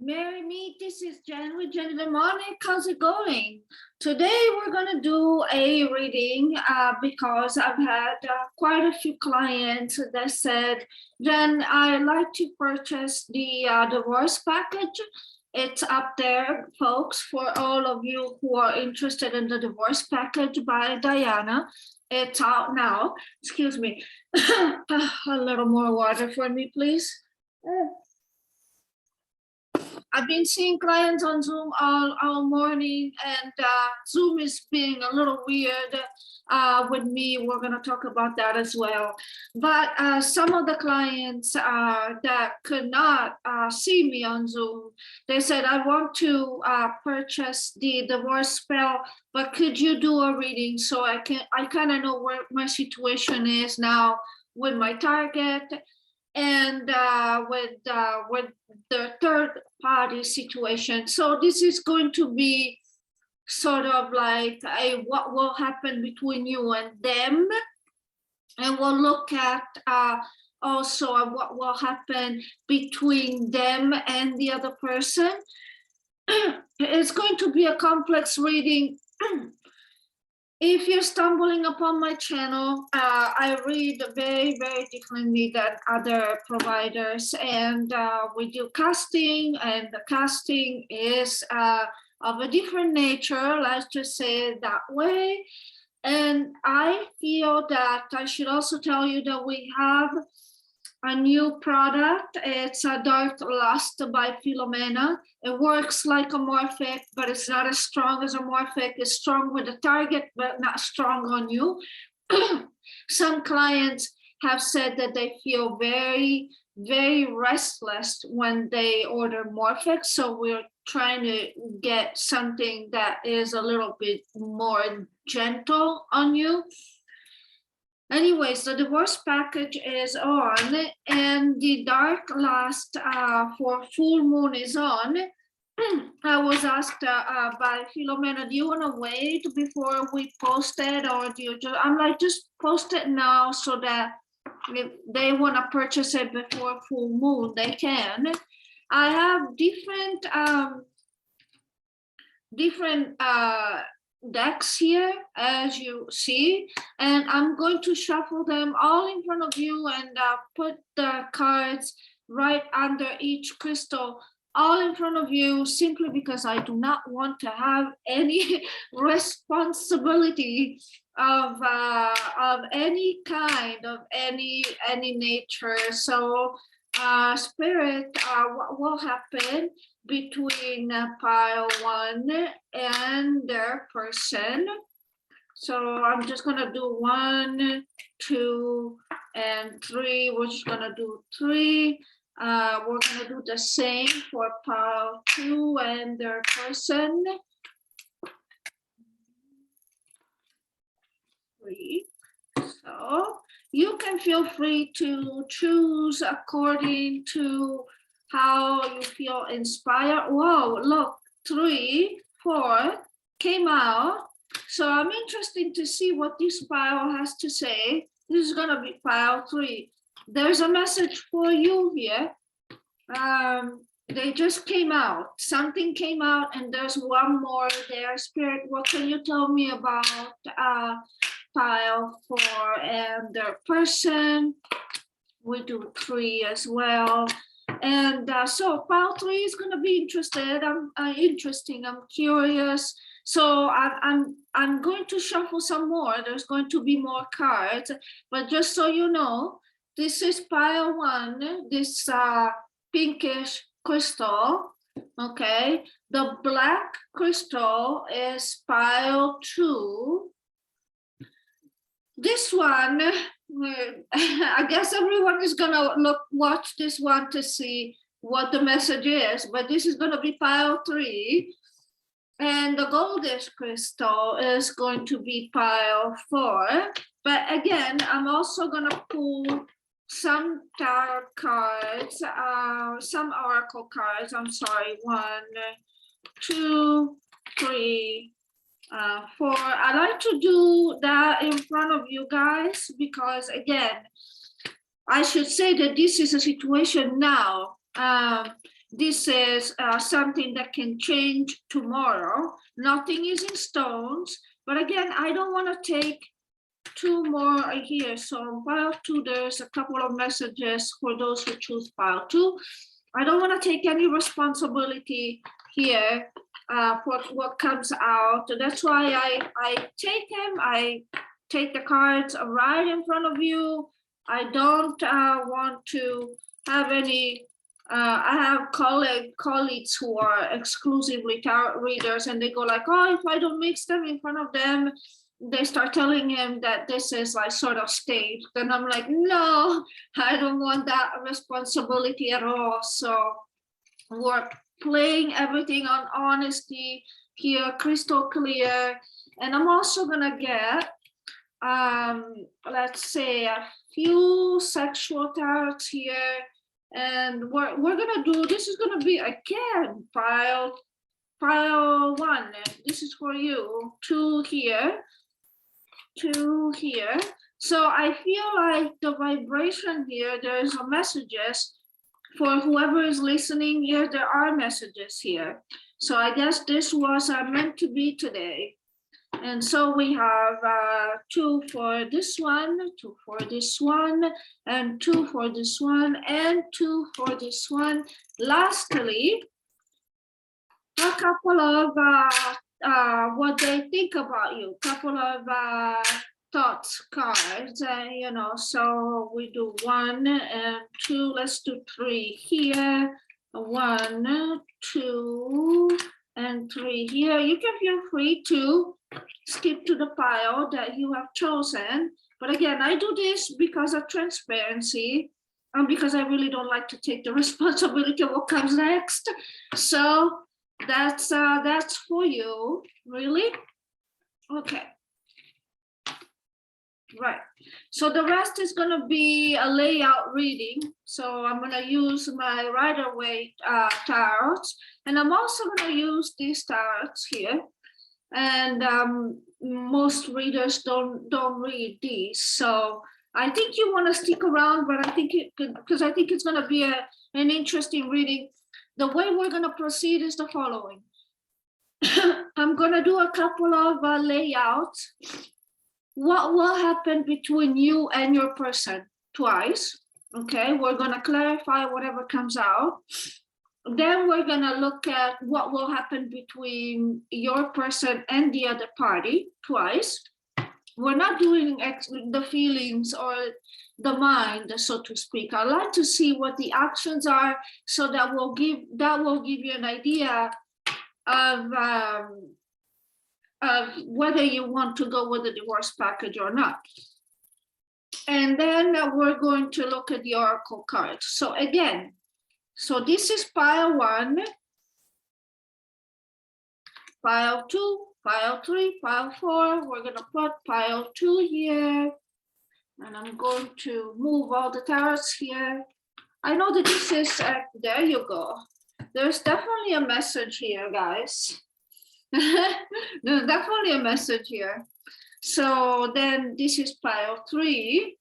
Mary me, this is Jen with Jen Demonic. How's it going? Today we're gonna do a reading because I've had quite a few clients that said, Jen, I'd like to purchase the divorce package. It's up there, folks, for all of you who are interested in the divorce package by Diana. It's out now. Excuse me. A little more water for me, please. I've been seeing clients on Zoom all morning, and Zoom is being a little weird with me. We're going to talk about that as well. But some of the clients that could not see me on Zoom, they said, I want to purchase the divorce spell, but could you do a reading so I kind of know where my situation is now with my target and with the third party situation. So this is going to be sort of like a what will happen between you and them, and we'll look at also what will happen between them and the other person. It's going to be a complex reading. If you're stumbling upon my channel, I read very, very differently than other providers, and we do casting, and the casting is of a different nature, let's just say it that way. And I feel that I should also tell you that we have a new product. It's a Dark Lust by Philomena. It works like a Morphic, but it's not as strong as a Morphic. It's strong with the target, but not strong on you. Some clients have said that they feel very, very restless when they order Morphic. So we're trying to get something that is a little bit more gentle on you. Anyways, the divorce package is on, and the Dark Lust for full moon is on. I was asked by Philomena, do you want to wait before we post it, or do you just, I'm like, just post it now so that if they want to purchase it before full moon, they can. I have different decks here, as you see, and I'm going to shuffle them all in front of you and put the cards right under each crystal, all in front of you, simply because I do not want to have any responsibility of any kind, of any nature. So Spirit, what will happen between pile one and their person? So I'm just gonna do 1, 2, and 3. We're just gonna do 3. We're gonna do the same for pile 2 and their person. 3. So you can feel free to choose according to how you feel inspired. Whoa, look, 3, 4 came out. So I'm interested to see what this pile has to say. This is gonna be pile 3. There's a message for you here. They just came out. Something came out, and there's one more there. Spirit, what can you tell me about pile 4 and their person? We do 3 as well. And so pile 3 is going to be interested. Interesting. I'm curious. So I'm going to shuffle some more. There's going to be more cards, but just so you know, this is pile 1. This pinkish crystal. Okay. The black crystal is pile 2. This one, I guess everyone is gonna watch this one to see what the message is, but this is gonna be pile 3, and the goldish crystal is going to be pile 4. But again, I'm also gonna pull some tarot cards, some oracle cards. I'm sorry, 1, 2, 3, 4. I like to do that in front of you guys because, again, I should say that this is a situation now. this is something that can change tomorrow. Nothing is in stones. But again, I don't want to take two more here. So pile 2, there's a couple of messages for those who choose pile 2. I don't want to take any responsibility here for what comes out. That's why I take them. I take the cards right in front of you. I don't want to have any. I have colleagues who are exclusively tarot readers, and they go like, "Oh, if I don't mix them in front of them, they start telling him that this is like sort of staged." And I'm like, no, I don't want that responsibility at all. So we're playing everything on honesty here, crystal clear. And I'm also gonna get, let's say, a few sexual tarots here. And we're gonna do, this is gonna be again pile 1. This is for you. 2 here. 2 here. So I feel like the vibration here, there's a messages for whoever is listening here. There are messages here. So I guess this was meant to be today. And so we have 2 for this one, 2 for this one, and 2 for this one, and 2 for this one. Lastly, a couple of what they think about you, couple of thoughts cards, you know. So we do 1 and 2. Let's do 3 here. 1, 2, and 3 here. You can feel free to skip to the pile that you have chosen. But again, I do this because of transparency and because I really don't like to take the responsibility of what comes next. So that's for you, really. Okay. Right. So the rest is going to be a layout reading. So I'm going to use my Rider-Waite tarots, and I'm also going to use these tarots here. And most readers don't read these, so I think you want to stick around. But I think because I think it's going to be an interesting reading. The way we're going to proceed is the following. I'm going to do a couple of layouts. What will happen between you and your person twice? Okay, we're going to clarify whatever comes out. Then we're going to look at what will happen between your person and the other party twice. We're not doing the feelings or the mind, so to speak. I like to see what the actions are, so that will give you an idea of whether you want to go with the divorce package or not. And then we're going to look at the oracle cards. So again, so this is pile 1, pile 2, pile 3, pile 4. We're going to put pile 2 here. And I'm going to move all the tarots here. I know that this is, there you go. There's definitely a message here, guys. There's definitely a message here. So then this is pile 3.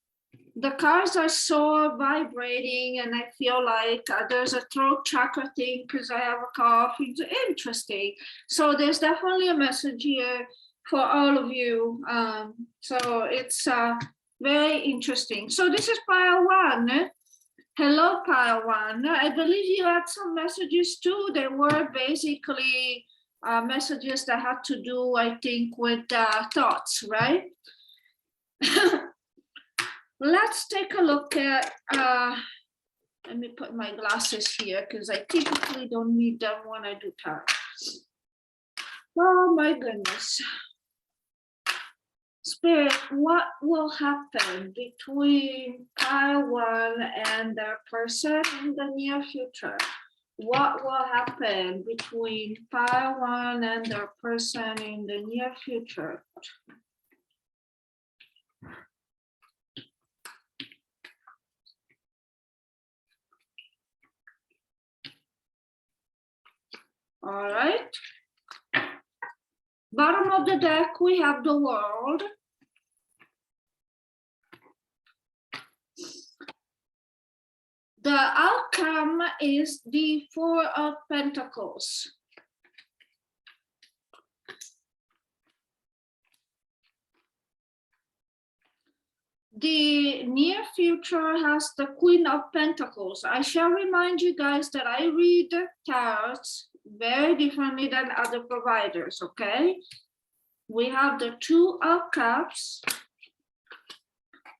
The cards are so vibrating, and I feel like there's a throat chakra thing because I have a cough. It's interesting. So there's definitely a message here for all of you. So it's very interesting. So this is pile 1. Hello, pile 1. I believe you had some messages too. They were basically messages that had to do, I think, with thoughts, right? Let's take a look at, let me put my glasses here because I typically don't need them when I do tarot. Oh my goodness. Spirit, what will happen between pile 1 and their person in the near future? What will happen between pile 1 and their person in the near future? All right. Bottom of the deck, we have the World. The outcome outcome is the Four of Pentacles. The near future has the Queen of Pentacles. I shall remind you guys that I read tarots very differently than other providers, okay? We have the Two of Cups.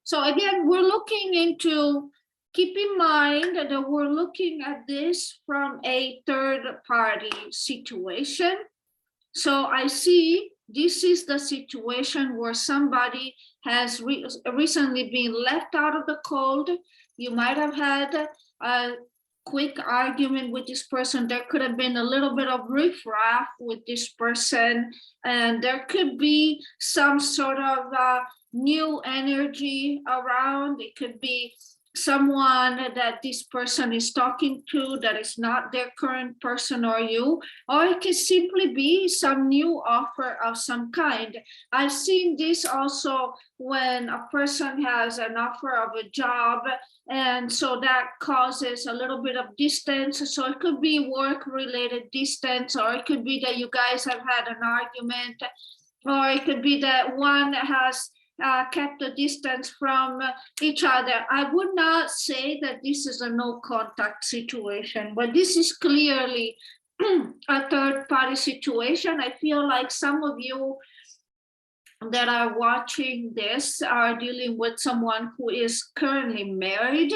So again, we're looking into, keep in mind that we're looking at this from a third party situation. So I see this is the situation where somebody has recently been left out of the cold. You might have had a quick argument with this person. There could have been a little bit of riffraff with this person, and there could be some sort of new energy around. It could be someone that this person is talking to that is not their current person or you, or it could simply be some new offer of some kind. I've seen this also when a person has an offer of a job, and so that causes a little bit of distance. So it could be work-related distance, or it could be that you guys have had an argument, or it could be that one has kept a distance from each other. I would not say that this is a no contact situation, but this is clearly a third party situation. I feel like some of you that are watching this are dealing with someone who is currently married,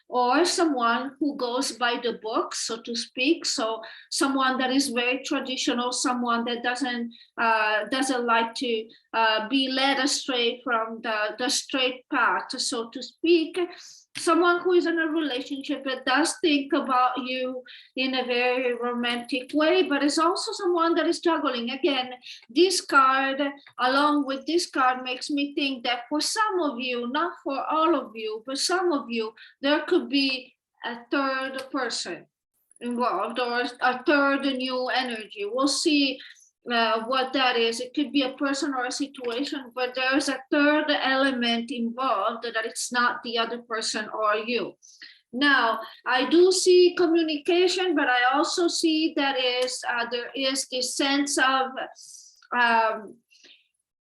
or someone who goes by the book, so to speak. So someone that is very traditional, someone that doesn't like to be led astray from the straight path, so to speak. Someone who is in a relationship that does think about you in a very romantic way, but is also someone that is struggling. Again, this card, along with this card, makes me think that for some of you, not for all of you, but some of you, there could be a third person involved, or a third new energy. We'll see what that is. It could be a person or a situation, but there's a third element involved, that it's not the other person or you. Now, I do see communication, but I also see that there is this sense of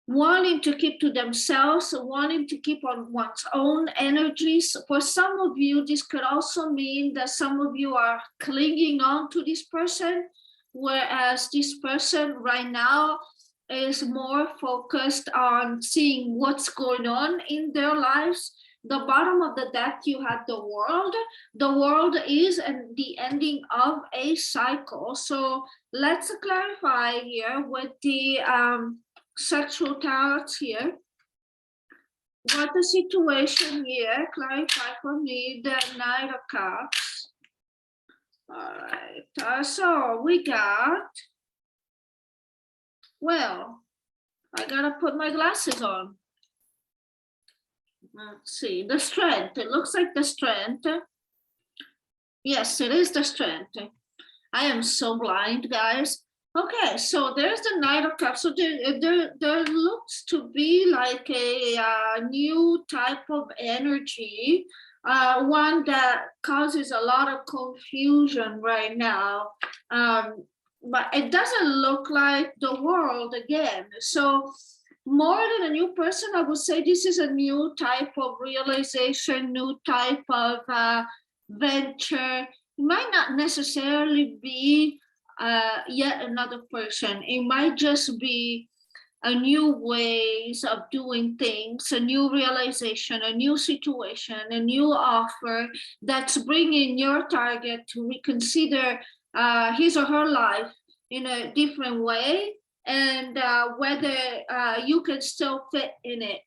wanting to keep to themselves, wanting to keep on one's own energies. For some of you, this could also mean that some of you are clinging on to this person, whereas this person right now is more focused on seeing what's going on in their lives. The bottom of the deck, you have the world. The world is the ending of a cycle. So let's clarify here with the sexual tarots here. What the situation here, clarify for me, the Knight of Cups. All right, so we got, well, I gotta put my glasses on. Let's see, the Strength. It looks like the Strength. Yes, it is the Strength. I am so blind, guys. Okay, so there's the Knight of Cups. So there looks to be like a new type of energy, one that causes a lot of confusion right now. But it doesn't look like the world again. So more than a new person, I would say this is a new type of realization, new type of venture. It might not necessarily be yet another person. It might just be a new ways of doing things, a new realization, a new situation, a new offer that's bringing your target to reconsider his or her life in a different way, and whether you can still fit in it,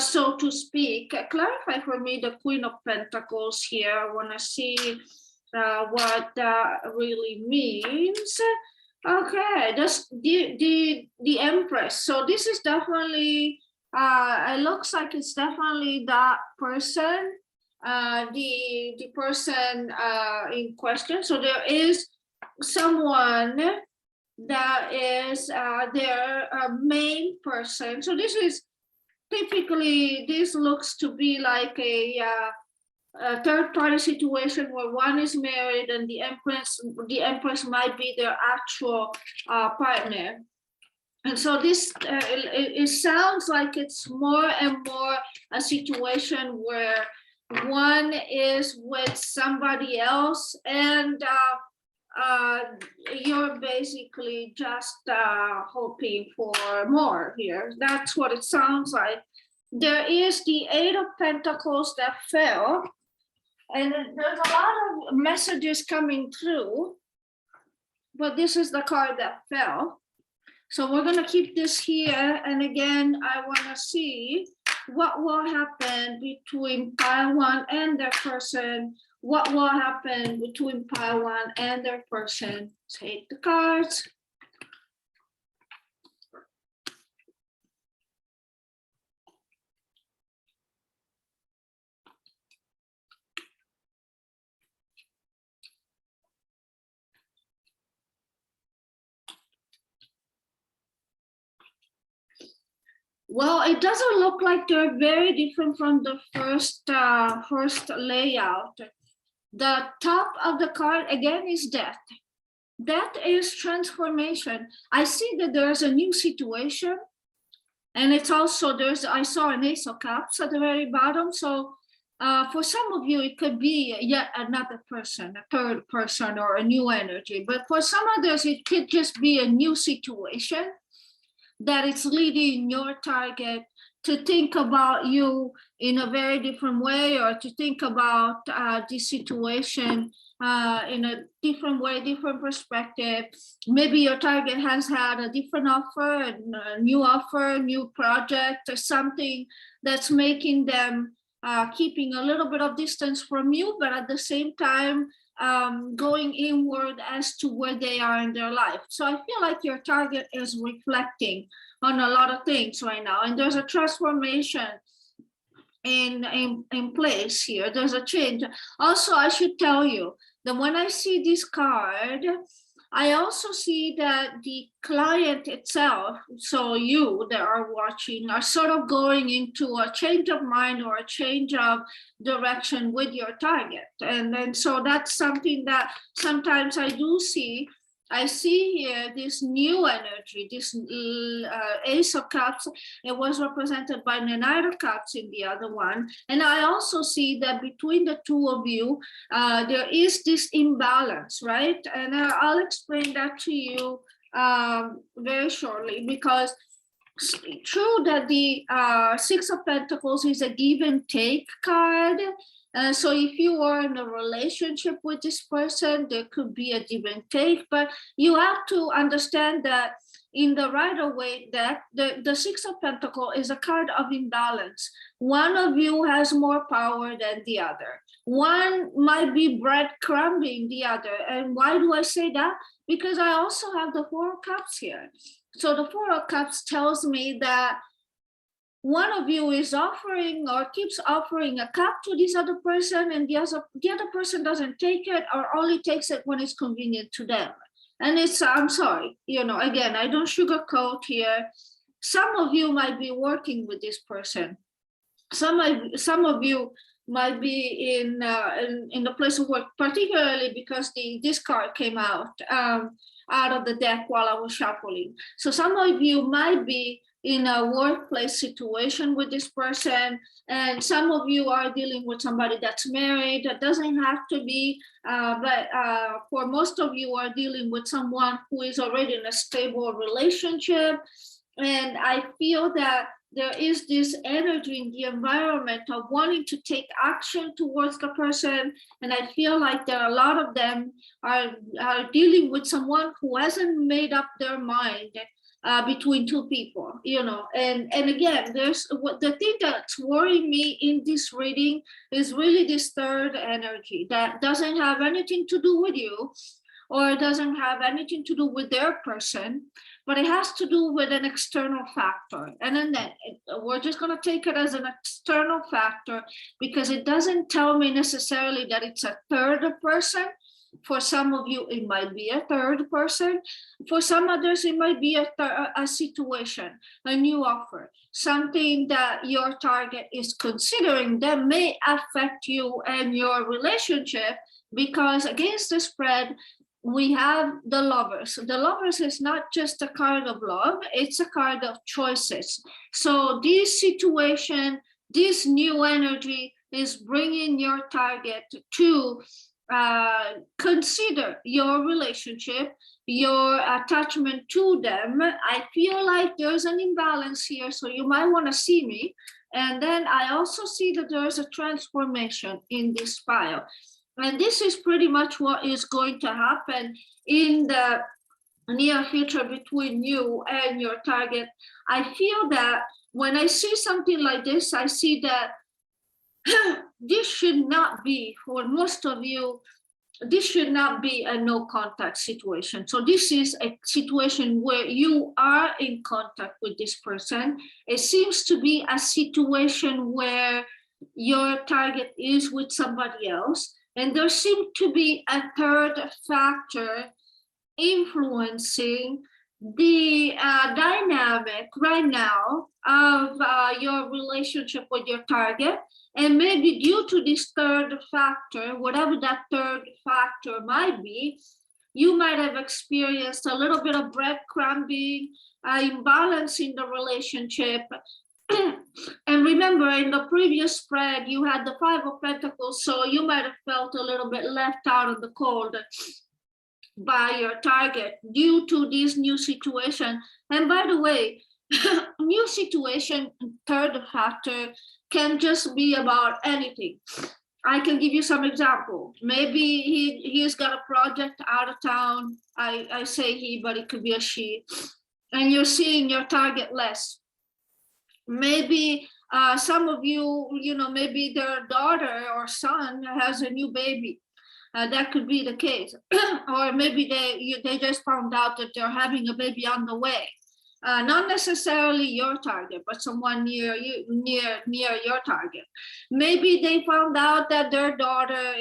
so to speak. Clarify for me the Queen of Pentacles here. I want to see what that really means. Okay, that's the Empress. So this is definitely, it looks like it's definitely that person, the person in question. So there is someone that is their main person. So this is typically, this looks to be like a a third party situation where one is married and the empress might be their actual partner. And so this, it sounds like it's more and more a situation where one is with somebody else and you're basically just hoping for more here. That's what it sounds like. There is the Eight of Pentacles that fell, and there's a lot of messages coming through, but this is the card that fell. So we're going to keep this here. And again, I want to see what will happen between pile one and their person. What will happen between pile one and their person? Take the cards. Well, it doesn't look like they're very different from the first layout. The top of the card again is death. Death is transformation. I see that there's a new situation, and it's also I saw an Ace of Cups at the very bottom. So for some of you, it could be yet another person, a third person, or a new energy. But for some others, it could just be a new situation that it's leading your target to think about you in a very different way, or to think about this situation in a different way, different perspective. Maybe your target has had a different offer, a new project, or something that's making them keeping a little bit of distance from you, but at the same time, going inward as to where they are in their life. So I feel like your target is reflecting on a lot of things right now, and there's a transformation in place here. There's a change. Also, I should tell you that when I see this card, I also see that the client itself, so you that are watching, are sort of going into a change of mind or a change of direction with your target. And so that's something that sometimes I do see. I see here this new energy, this Ace of Cups. It was represented by the Knight of Cups in the other one. And I also see that between the two of you, there is this imbalance, right? And I'll explain that to you very shortly, because it's true that the Six of Pentacles is a give and take card. So if you are in a relationship with this person, there could be a give and take, but you have to understand that in the Rider-Waite deck, the Six of Pentacles is a card of imbalance. One of you has more power than the other. One might be breadcrumbing the other. And why do I say that? Because I also have the Four of Cups here. So the Four of Cups tells me that one of you is offering or keeps offering a cup to this other person, and the other person doesn't take it, or only takes it when it's convenient to them. And it's, I'm sorry, again, I don't sugarcoat here. Some of you might be working with this person. Some of you might be in the place of work, particularly because this card came out of the deck while I was shuffling. So some of you might be in a workplace situation with this person, and some of you are dealing with somebody that's married. That doesn't have to be, but for most of you are dealing with someone who is already in a stable relationship. And I feel that there is this energy in the environment of wanting to take action towards the person. And I feel like there are a lot of them are dealing with someone who hasn't made up their mind between two people, and again, there's the thing that's worrying me in this reading is really this third energy that doesn't have anything to do with you, or doesn't have anything to do with their person, but it has to do with an external factor. And then we're just going to take it as an external factor, because it doesn't tell me necessarily that it's a third person. For some of you, it might be a third person. For some others, it might be a situation, a new offer, something that your target is considering that may affect you and your relationship, because against the spread, we have the Lovers. The Lovers is not just a card of love, it's a card of choices. So this situation, this new energy is bringing your target to consider your relationship, your attachment to them. I feel like there's an imbalance here, so you might want to see me. And then I also see that there's a transformation in this pile. And this is pretty much what is going to happen in the near future between you and your target. I feel that when I see something like this, I see that this should not be, for most of you, this should not be a no contact situation. So this is a situation where you are in contact with this person. It seems to be a situation where your target is with somebody else, and there seems to be a third factor influencing the dynamic right now of your relationship with your target. And maybe due to this third factor, whatever that third factor might be, you might have experienced a little bit of breadcrumbing, imbalance in the relationship. And remember, in the previous spread, you had the Five of Pentacles, so you might have felt a little bit left out of the cold by your target due to this new situation. And by the way, new situation, third factor, can just be about anything. I can give you some example. Maybe he's got a project out of town. I say he, but it could be a she. And you're seeing your target less. Maybe some of you, maybe their daughter or son has a new baby. That could be the case. Or maybe they just found out that they're having a baby on the way. Not necessarily your target, but someone near you, near your target. Maybe they found out that their daughter,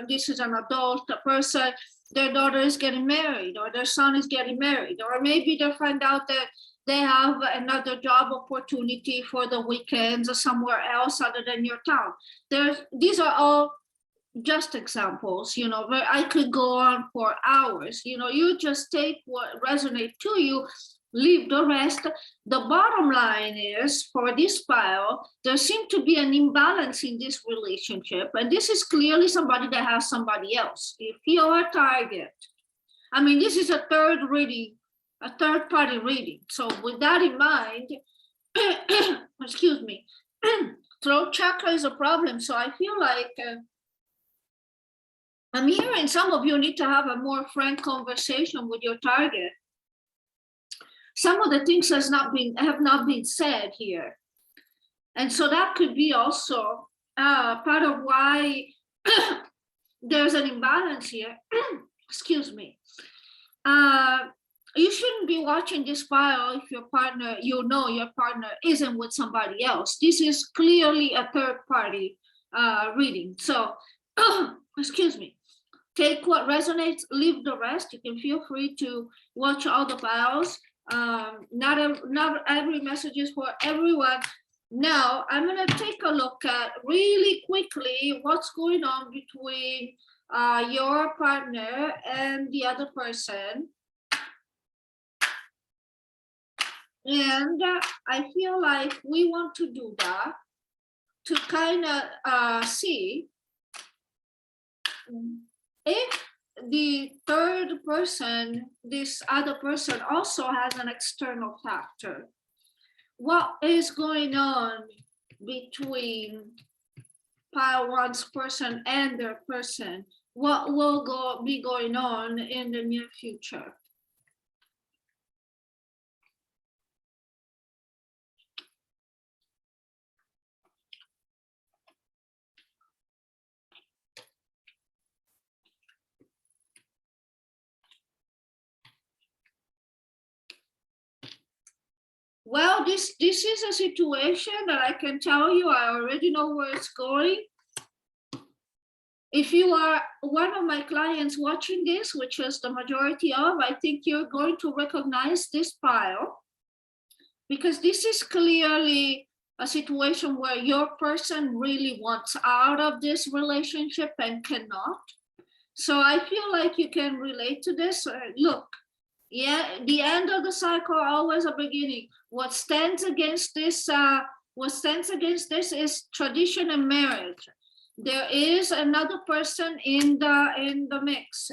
this is an adult person, their daughter is getting married, or their son is getting married, or maybe they find out that they have another job opportunity for the weekends or somewhere else other than your town. These are all just examples, where I could go on for hours. You just take what resonates to you, leave the rest. The bottom line is, for this pile, there seems to be an imbalance in this relationship, and this is clearly somebody that has somebody else. If you're a target, this is a third reading, a third party reading. So with that in mind, excuse me, throat chakra is a problem. So I feel like I'm hearing some of you need to have a more frank conversation with your target. Some of the things have not been said here. And so that could be also part of why there's an imbalance here. Excuse me. You shouldn't be watching this file if your partner, your partner isn't with somebody else. This is clearly a third party reading. So, excuse me. Take what resonates, leave the rest. You can feel free to watch all the files. Not every message is for everyone. Now, I'm going to take a look at really quickly what's going on between your partner and the other person. And I feel like we want to do that to kind of see if the third person, this other person, also has an external factor. What is going on between pile one's person and their person? What will be going on in the near future? Well, this is a situation that I can tell you, I already know where it's going. if you are one of my clients watching this, which is the majority of, I think you're going to recognize this pile, because this is clearly a situation where your person really wants out of this relationship and cannot. So I feel like you can relate to this. Look, yeah, the end of the cycle, always a beginning. What stands against this? What stands against this is tradition and marriage. There is another person in the mix.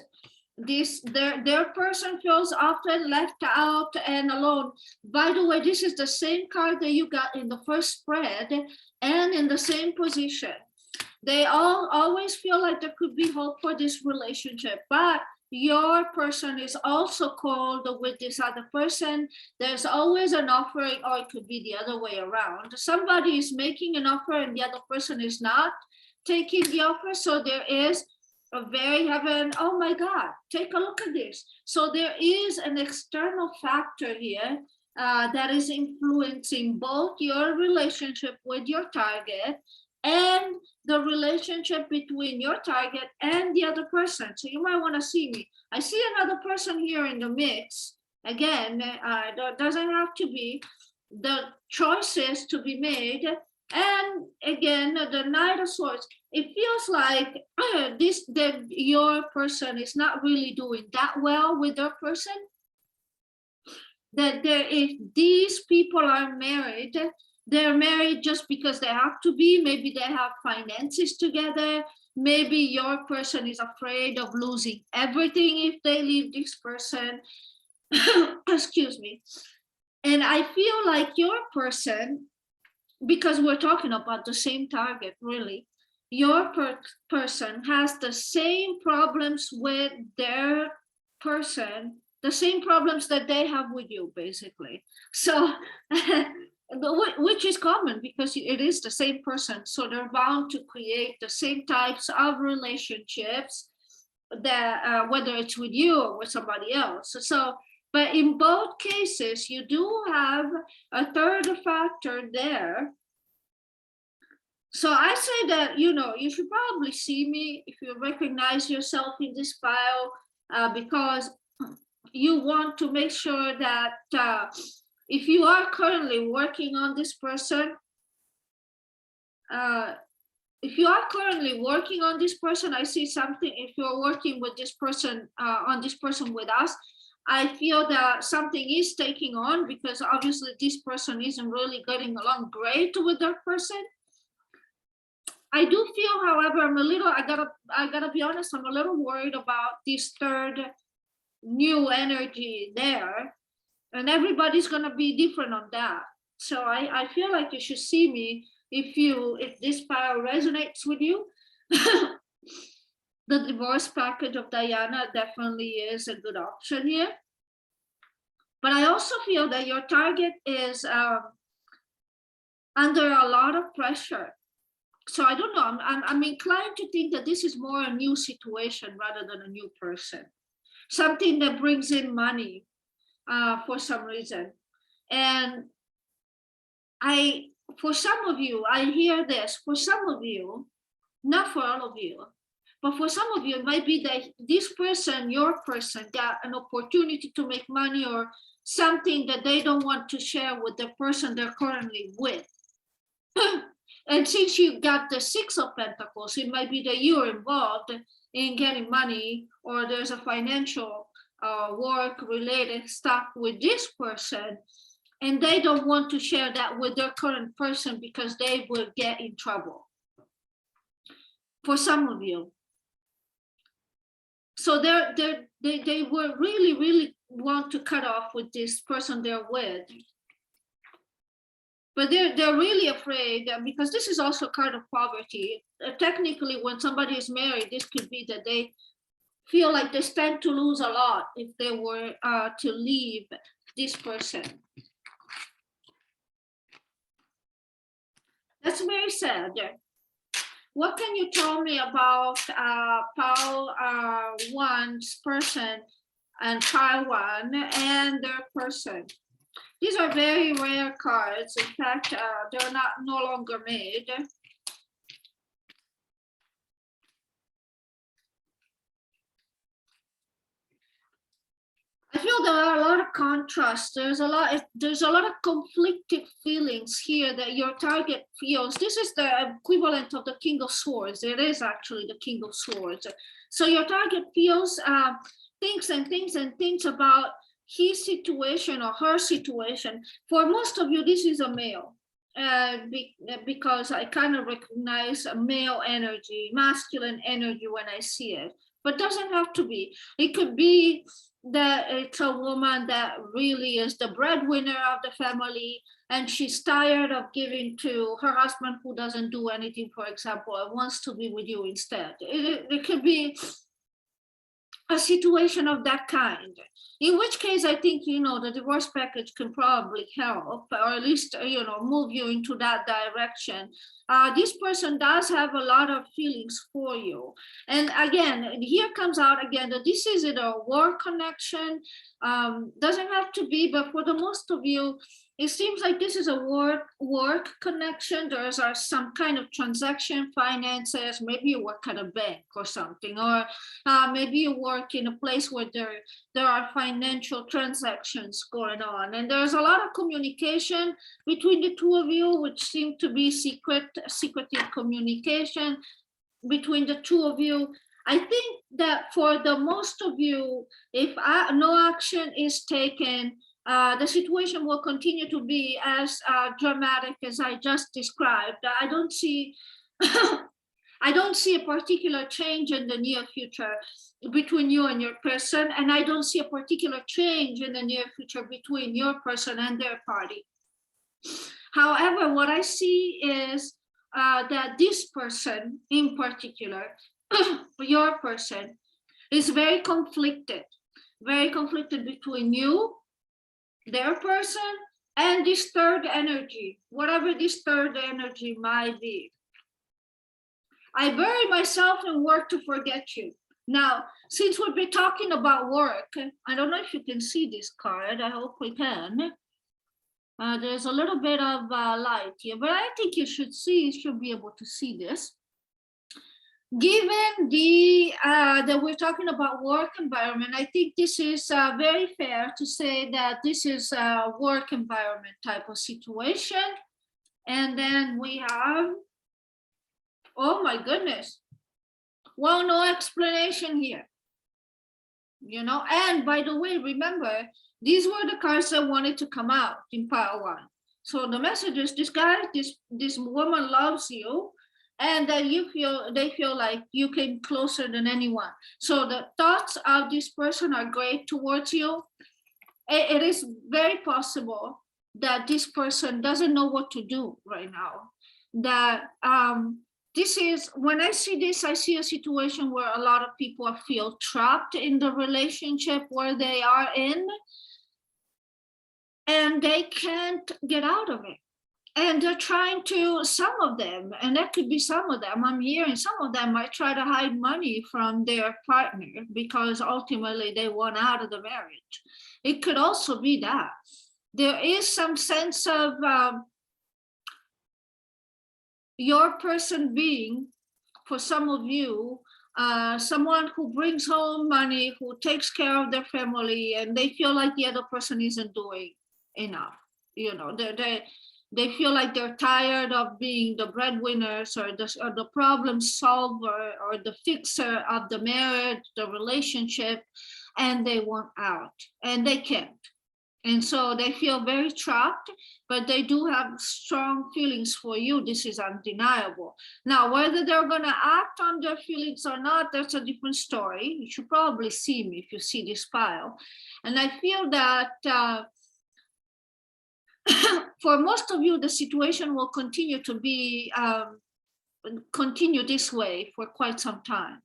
Their person feels often left out and alone. By the way, this is the same card that you got in the first spread and in the same position. They all always feel like there could be hope for this relationship, but your person is also called with this other person. There's always an offering, or it could be the other way around. Somebody is making an offer and the other person is not taking the offer. So there is a very heaven. Oh my God, take a look at this. So there is an external factor here that is influencing both your relationship with your target and the relationship between your target and the other person. So you might want to see me. I see another person here in the mix. Again, that doesn't have to be. The choices to be made. And again, the Knight of Swords. It feels like that your person is not really doing that well with their person. That if these people are married, they're married just because they have to be. Maybe they have finances together. Maybe your person is afraid of losing everything if they leave this person. Excuse me. And I feel like your person, because we're talking about the same target, really, your person has the same problems with their person, the same problems that they have with you, basically. So which is common because it is the same person. So they're bound to create the same types of relationships that whether it's with you or with somebody else. So, but in both cases, you do have a third factor there. So I say that, you should probably see me if you recognize yourself in this file, because you want to make sure that if you are currently working on this person, I see something. If you're working with this person, on this person with us, I feel that something is taking on, because obviously this person isn't really getting along great with their person. I do feel, however, I gotta be honest, I'm a little worried about this third new energy there, and everybody's gonna be different on that. So I feel like you should see me if this file resonates with you. The divorce package of Diana definitely is a good option here. But I also feel that your target is under a lot of pressure. So I don't know, I'm inclined to think that this is more a new situation rather than a new person. Something that brings in money for some reason. And for some of you, I hear this, for some of you, not for all of you, but for some of you, it might be that this person, your person, got an opportunity to make money or something that they don't want to share with the person they're currently with. And since you got the Six of Pentacles, it might be that you're involved in getting money, or there's a financial work-related stuff with this person, and they don't want to share that with their current person because they will get in trouble. For some of you. So they will really want to cut off with this person they're with. But they're really afraid, because this is also a card of poverty. Technically, when somebody is married, this could be that they feel like they stand to lose a lot if they were to leave this person. That's very sad. What can you tell me about pile 1's person and pile 1 and their person? These are very rare cards. In fact, they're no longer made. there are a lot of contrasts. There's a lot of conflicted feelings here that your target feels. This is the equivalent of the King of Swords. It is actually the King of Swords. So your target feels things and things and things about his situation or her situation. For most of you, this is a male. Because I kind of recognize a male energy, masculine energy when I see it, but doesn't have to be. It could be that it's a woman that really is the breadwinner of the family, and she's tired of giving to her husband who doesn't do anything, for example, and wants to be with you instead. It could be a situation of that kind, in which case I think, the divorce package can probably help, or at least, move you into that direction. This person does have a lot of feelings for you. And again, here comes out again that this is a work connection. Doesn't have to be, but for the most of you, it seems like this is a work connection. There's some kind of transaction, finances. Maybe you work at a bank or something, or maybe you work in a place where there are financial transactions going on, and there's a lot of communication between the two of you, which seem to be secretive communication between the two of you. I think that for the most of you, if no action is taken, the situation will continue to be as dramatic as I just described. I don't see I don't see a particular change in the near future between you and your person, and I don't see a particular change in the near future between your person and their party. However, what I see is that this person in particular, your person, is very conflicted between you, their person, and this third energy, whatever this third energy might be. I bury myself in work to forget you. Now, since we've been talking about work, I don't know if you can see this card. I hope we can. There's a little bit of light here, but I think you should be able to see this. Given that we're talking about work environment, I think this is very fair to say that this is a work environment type of situation. And then we have, oh my goodness, well, no explanation here, and by the way, remember, these were the cards that wanted to come out in pile one. So the message is this woman loves you, and that they feel like you came closer than anyone. So the thoughts of this person are great towards you. It is very possible that this person doesn't know what to do right now. That this is, when I see this, I see a situation where a lot of people feel trapped in the relationship where they are in, and they can't get out of it. And they're trying to, some of them, and that could be some of them, I'm hearing some of them might try to hide money from their partner because ultimately they want out of the marriage. It could also be that. There is some sense of your person being, for some of you, someone who brings home money, who takes care of their family, and they feel like the other person isn't doing enough. They feel like they're tired of being the breadwinners or the problem solver or the fixer of the marriage, the relationship, and they want out, and they can't. And so they feel very trapped, but they do have strong feelings for you. This is undeniable. Now, whether they're going to act on their feelings or not, that's a different story. You should probably see me if you see this file. And I feel that for most of you, the situation will continue to be, continue this way for quite some time.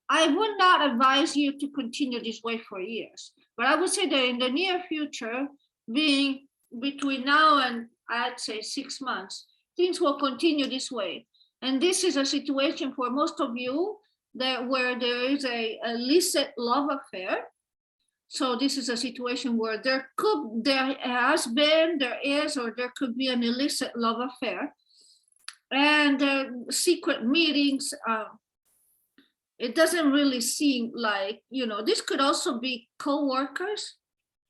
I would not advise you to continue this way for years, but I would say that in the near future, being between now and I'd say 6 months, things will continue this way. And this is a situation for most of you where there is a illicit love affair. So this is a situation where there has been, there is, or there could be an illicit love affair, and secret meetings. it doesn't really seem like, this could also be co-workers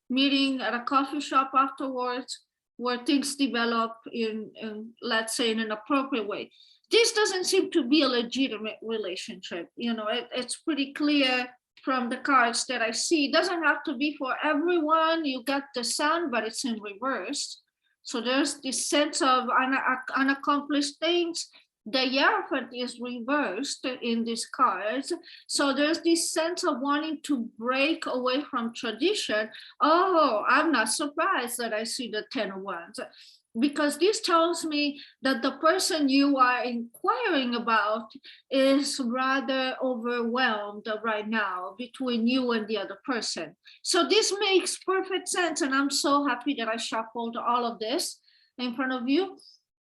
meeting at a coffee shop afterwards, where things develop let's say, in an appropriate way. This doesn't seem to be a legitimate relationship. It's pretty clear from the cards that I see. It doesn't have to be for everyone. You got the sun, but it's in reverse. So there's this sense of unaccomplished things. The Hierophant is reversed in these cards. So there's this sense of wanting to break away from tradition. Oh, I'm not surprised that I see the 10 of Wands, because this tells me that the person you are inquiring about is rather overwhelmed right now between you and the other person. So this makes perfect sense, and I'm so happy that I shuffled all of this in front of you.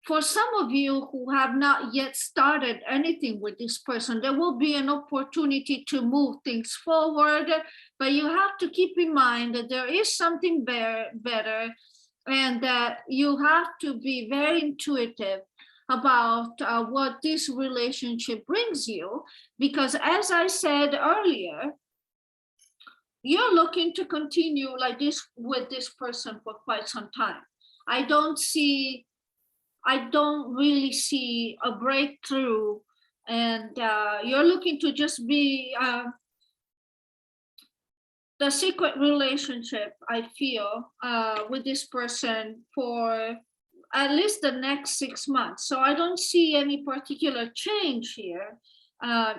For some of you who have not yet started anything with this person, there will be an opportunity to move things forward, but you have to keep in mind that there is something better, and that you have to be very intuitive about what this relationship brings you, because as I said earlier, you're looking to continue like this with this person for quite some time. I don't really see a breakthrough, and you're looking to just be the secret relationship, I feel, with this person for at least the next 6 months. So I don't see any particular change here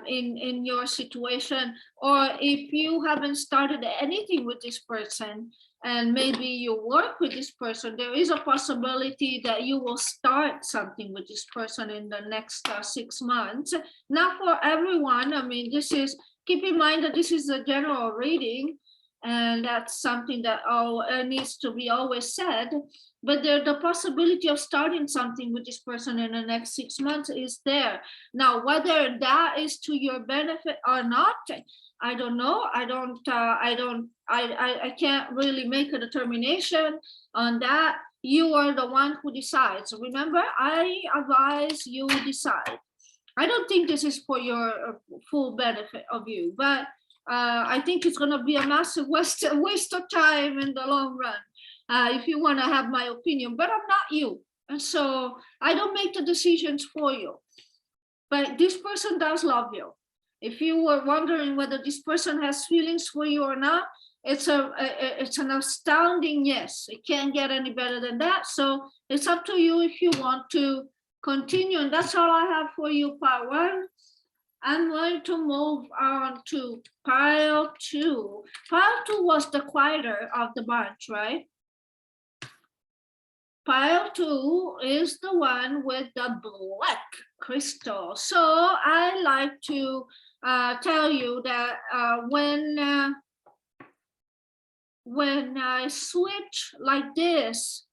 in your situation. Or if you haven't started anything with this person, and maybe you work with this person, there is a possibility that you will start something with this person in the next 6 months. Not for everyone. I mean, keep in mind that this is a general reading, and that's something that needs to be always said. But the possibility of starting something with this person in the next 6 months is there. Now, whether that is to your benefit or not, I don't know. I can't really make a determination on that. You are the one who decides. Remember, I advise you decide. I don't think this is for your full benefit of you, but I think it's going to be a massive waste of time in the long run, if you want to have my opinion. But I'm not you, and so I don't make the decisions for you. But this person does love you. If you were wondering whether this person has feelings for you or not, it's an astounding yes. It can't get any better than that. So it's up to you if you want to continue. And that's all I have for you, part one. I'm going to move on to pile two. Pile two was the quieter of the bunch, right? Pile two is the one with the black crystal. So I like to tell you that when I switch like this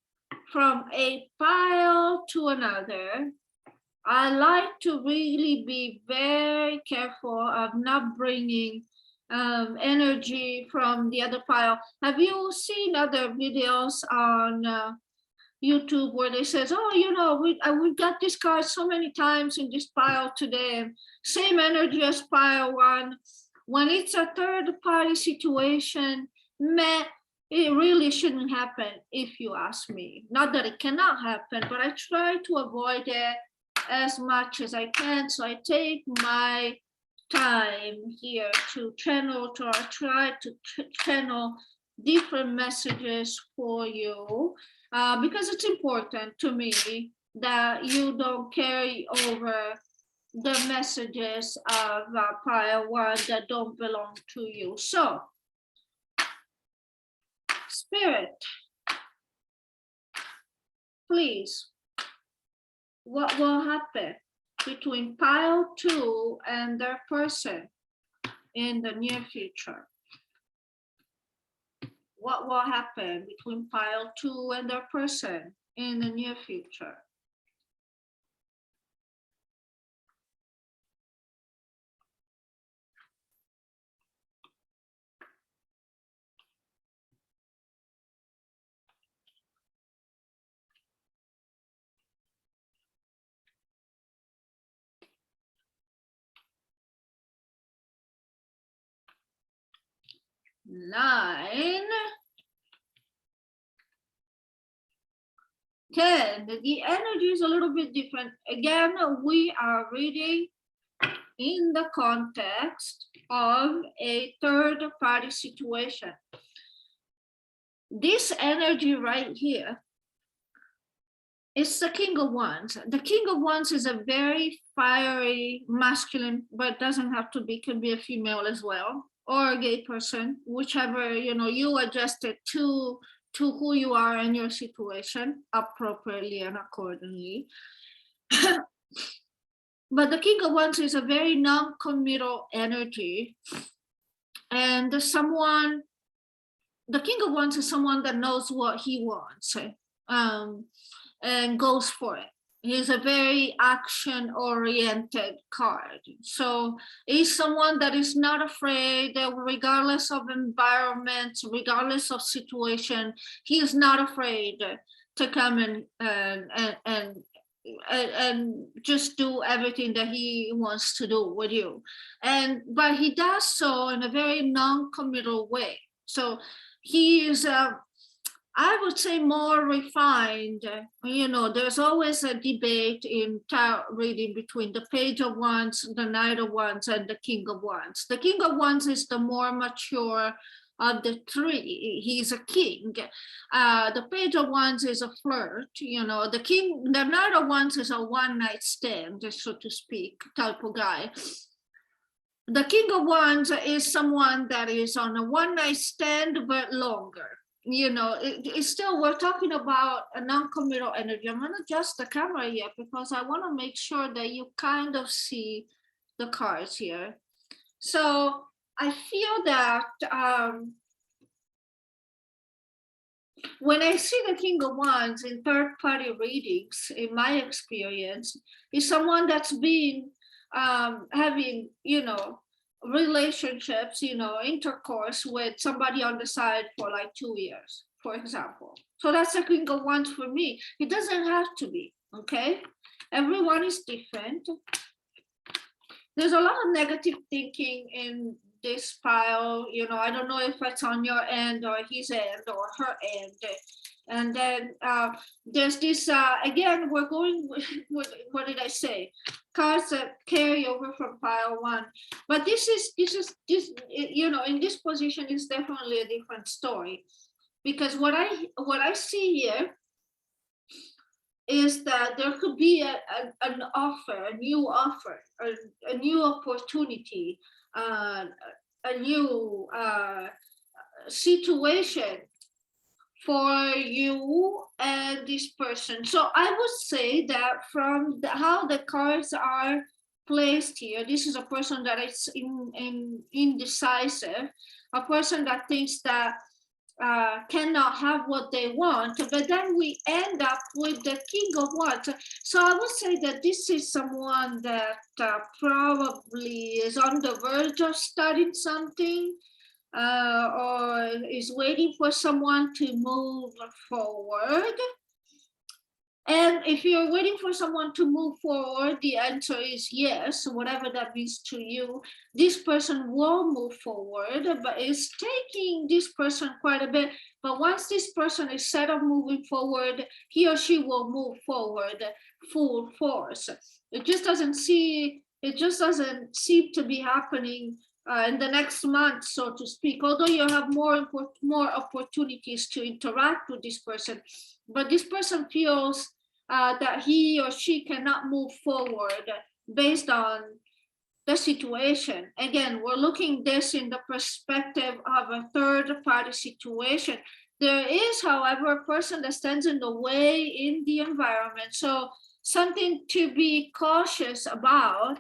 from a pile to another, I like to really be very careful of not bringing energy from the other pile. Have you seen other videos on YouTube where they says, oh, we've got this card so many times in this pile today, same energy as pile one. When it's a third party situation, it really shouldn't happen, if you ask me. Not that it cannot happen, but I try to avoid it as much as I can. So I take my time here to channel, to try to channel different messages for you, because it's important to me that you don't carry over the messages of pile one that don't belong to you. So, Spirit, please, what will happen between pile two and their person in the near future? What will happen between pile two and their person in the near future? 9, 10. The energy is a little bit different. Again, we are reading in the context of a third party situation. This energy right here is the King of Wands. The King of Wands is a very fiery masculine, but doesn't have to be, can be a female as well, or a gay person, whichever, you adjust it to who you are and your situation appropriately and accordingly. But the King of Wands is a very non-committal energy. And the King of Wands is someone that knows what he wants and goes for it. He's a very action-oriented card. So he's someone that is not afraid that regardless of environment, regardless of situation, he is not afraid to come and just do everything that he wants to do with you. But he does so in a very non-committal way. So he is I would say more refined. There's always a debate in tarot reading between the Page of Wands, the Knight of Wands, and the King of Wands. The King of Wands is the more mature of the three. He's a king. The Page of Wands is a flirt. The Knight of Wands is a one-night stand, so to speak, type of guy. The King of Wands is someone that is on a one-night stand, but longer. It's still, we're talking about a non-committal energy. I'm going to adjust the camera here because I want to make sure that you kind of see the cards here. So I feel that when I see the King of Wands in third-party readings, in my experience, is someone that's been having, relationships, intercourse with somebody on the side for like 2 years, for example. So that's the King of Wands for me. It doesn't have to be, okay? Everyone is different. There's a lot of negative thinking in this pile. I don't know if it's on your end or his end or her end. And then there's this, again, we're going with, what did I say? Cards that carry over from pile one. But this, in this position is definitely a different story. Because what I see here is that there could be an offer, a new offer, a new opportunity, a new situation for you and this person. So I would say that from how the cards are placed here, this is a person that is indecisive, a person that thinks that cannot have what they want, but then we end up with the King of Wands. So I would say that this is someone that probably is on the verge of starting something, or is waiting for someone to move forward. And if you're waiting for someone to move forward, the answer is yes, whatever that means to you. This person will move forward, but it's taking this person quite a bit. But once this person is set up moving forward, he or she will move forward full force. It just doesn't seem to be happening in the next month, so to speak, although you have more opportunities to interact with this person. But this person feels that he or she cannot move forward based on the situation. Again, we're looking this in the perspective of a third-party situation. There is, however, a person that stands in the way in the environment. So something to be cautious about.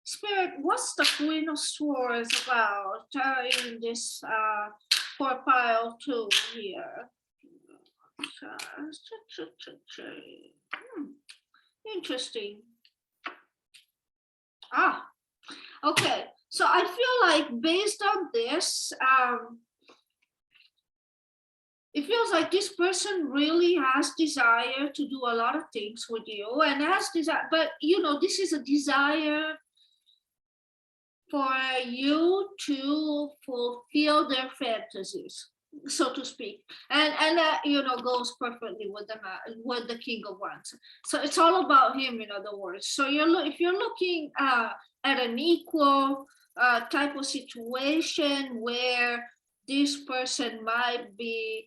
Spirit, what's the Queen of Swords about in this for pile 2 here? Interesting. Okay. So I feel like based on this, it feels like this person really has desire to do a lot of things with you and has desire, but this is a desire for you to fulfill their fantasies, so to speak, and that goes perfectly with the King of Wands. So it's all about him, in other words. So if you're looking at an equal type of situation where this person might be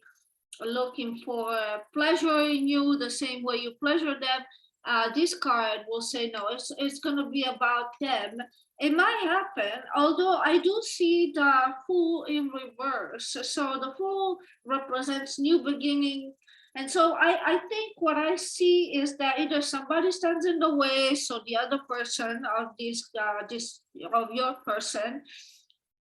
looking for pleasure in you the same way you pleasure them, this card will say no, it's going to be about them. It might happen, although I do see the Fool in reverse. So the Fool represents new beginning. And so I think what I see is that either somebody stands in the way, so the other person of of your person,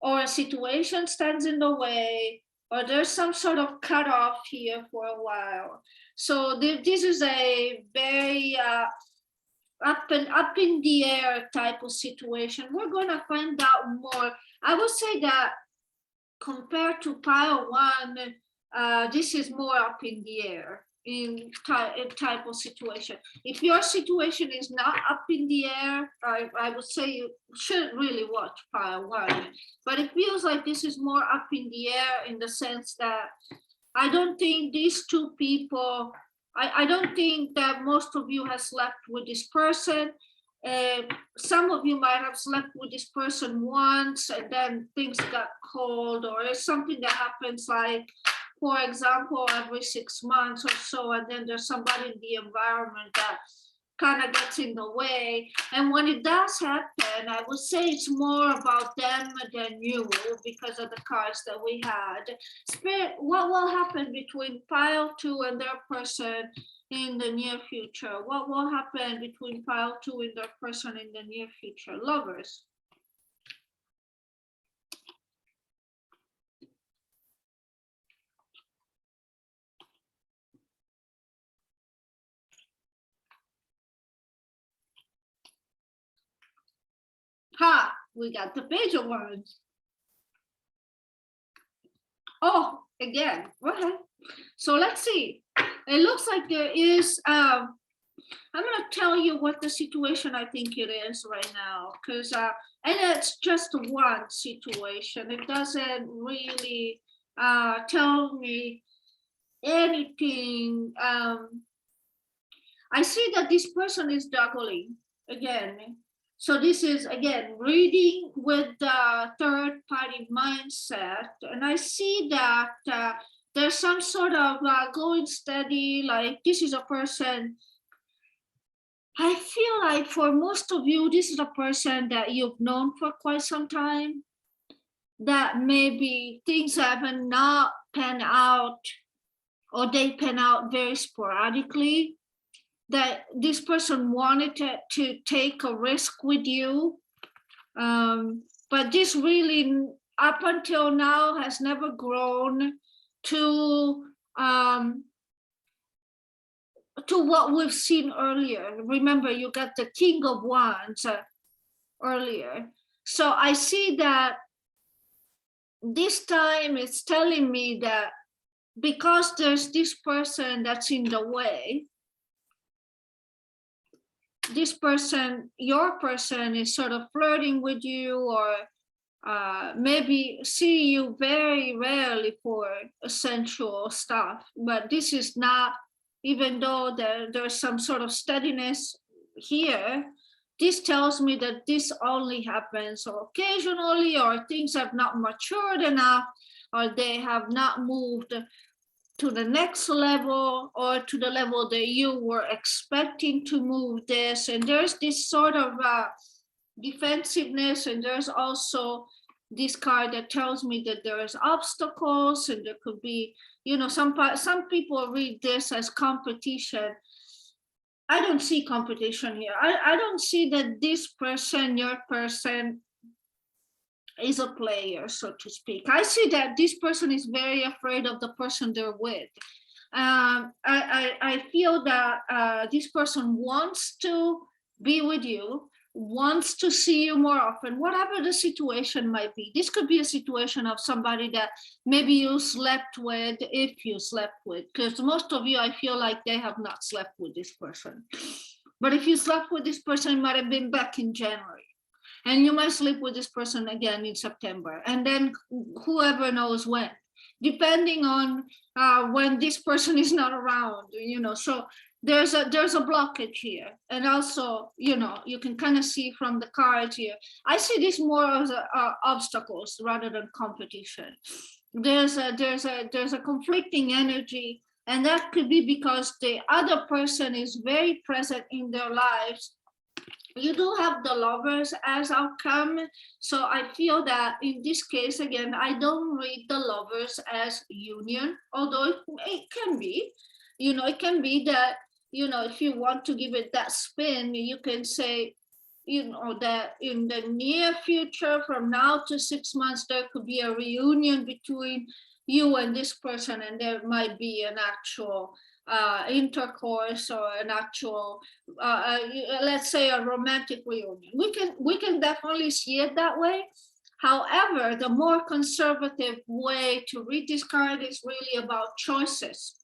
or a situation stands in the way, or there's some sort of cutoff here for a while. So this is a very up in the air type of situation. We're going to find out more. I would say that compared to pile one, this is more up in the air in type of situation. If your situation is not up in the air, I would say you shouldn't really watch pile one. But it feels like this is more up in the air, in the sense that I don't think these two people, I don't think that most of you have slept with this person. Some of you might have slept with this person once and then things got cold, or it's something that happens, like, for example, every 6 months or so, and then there's somebody in the environment that kind of gets in the way. And when it does happen, I would say it's more about them than you, because of the cards that we had. Spirit, what will happen between pile two and their person in the near future? What will happen between pile two and their person in the near future? Lovers. Ha, we got the Page of Wands. Oh, again, okay. So let's see. It looks like there is, I'm going to tell you what the situation I think it is right now, because, and it's just one situation. It doesn't really tell me anything. I see that this person is juggling again. So this is, again, reading with the third party mindset. And I see that there's some sort of going steady, like this is a person. I feel like for most of you, this is a person that you've known for quite some time, that maybe things haven't not panned out, or they pan out very sporadically, that this person wanted to take a risk with you. But this really, up until now, has never grown to what we've seen earlier. Remember, you got the King of Wands earlier. So I see that this time it's telling me that because there's this person that's in the way, this person, your person, is sort of flirting with you, or maybe see you very rarely for sensual stuff. But this is not, even though there's some sort of steadiness here, this tells me that this only happens occasionally, or things have not matured enough, or they have not moved to the next level, or to the level that you were expecting to move this. And there's this sort of defensiveness, and there's also this card that tells me that there's obstacles, and there could be, some people read this as competition. I don't see competition here. I don't see that this person, your person, is a player, so to speak. I see that this person is very afraid of the person they're with. I feel that this person wants to be with you, wants to see you more often, whatever the situation might be. This could be a situation of somebody that maybe you slept with, if you slept with, because most of you, I feel like they have not slept with this person. But if you slept with this person, it might have been back in January. And you might sleep with this person again in September, and then whoever knows when, depending on when this person is not around, so there's a blockage here. And also, you can kind of see from the cards here, I see this more as obstacles rather than competition. There's a conflicting energy, and that could be because the other person is very present in their lives. You do have the Lovers as outcome. So I feel that in this case, again, I don't read the Lovers as union, although it can be, it can be that, if you want to give it that spin, you can say, that in the near future, from now to 6 months, there could be a reunion between you and this person, and there might be an actual intercourse or an actual, let's say, a romantic reunion. We can definitely see it that way. However, the more conservative way to read this card is really about choices.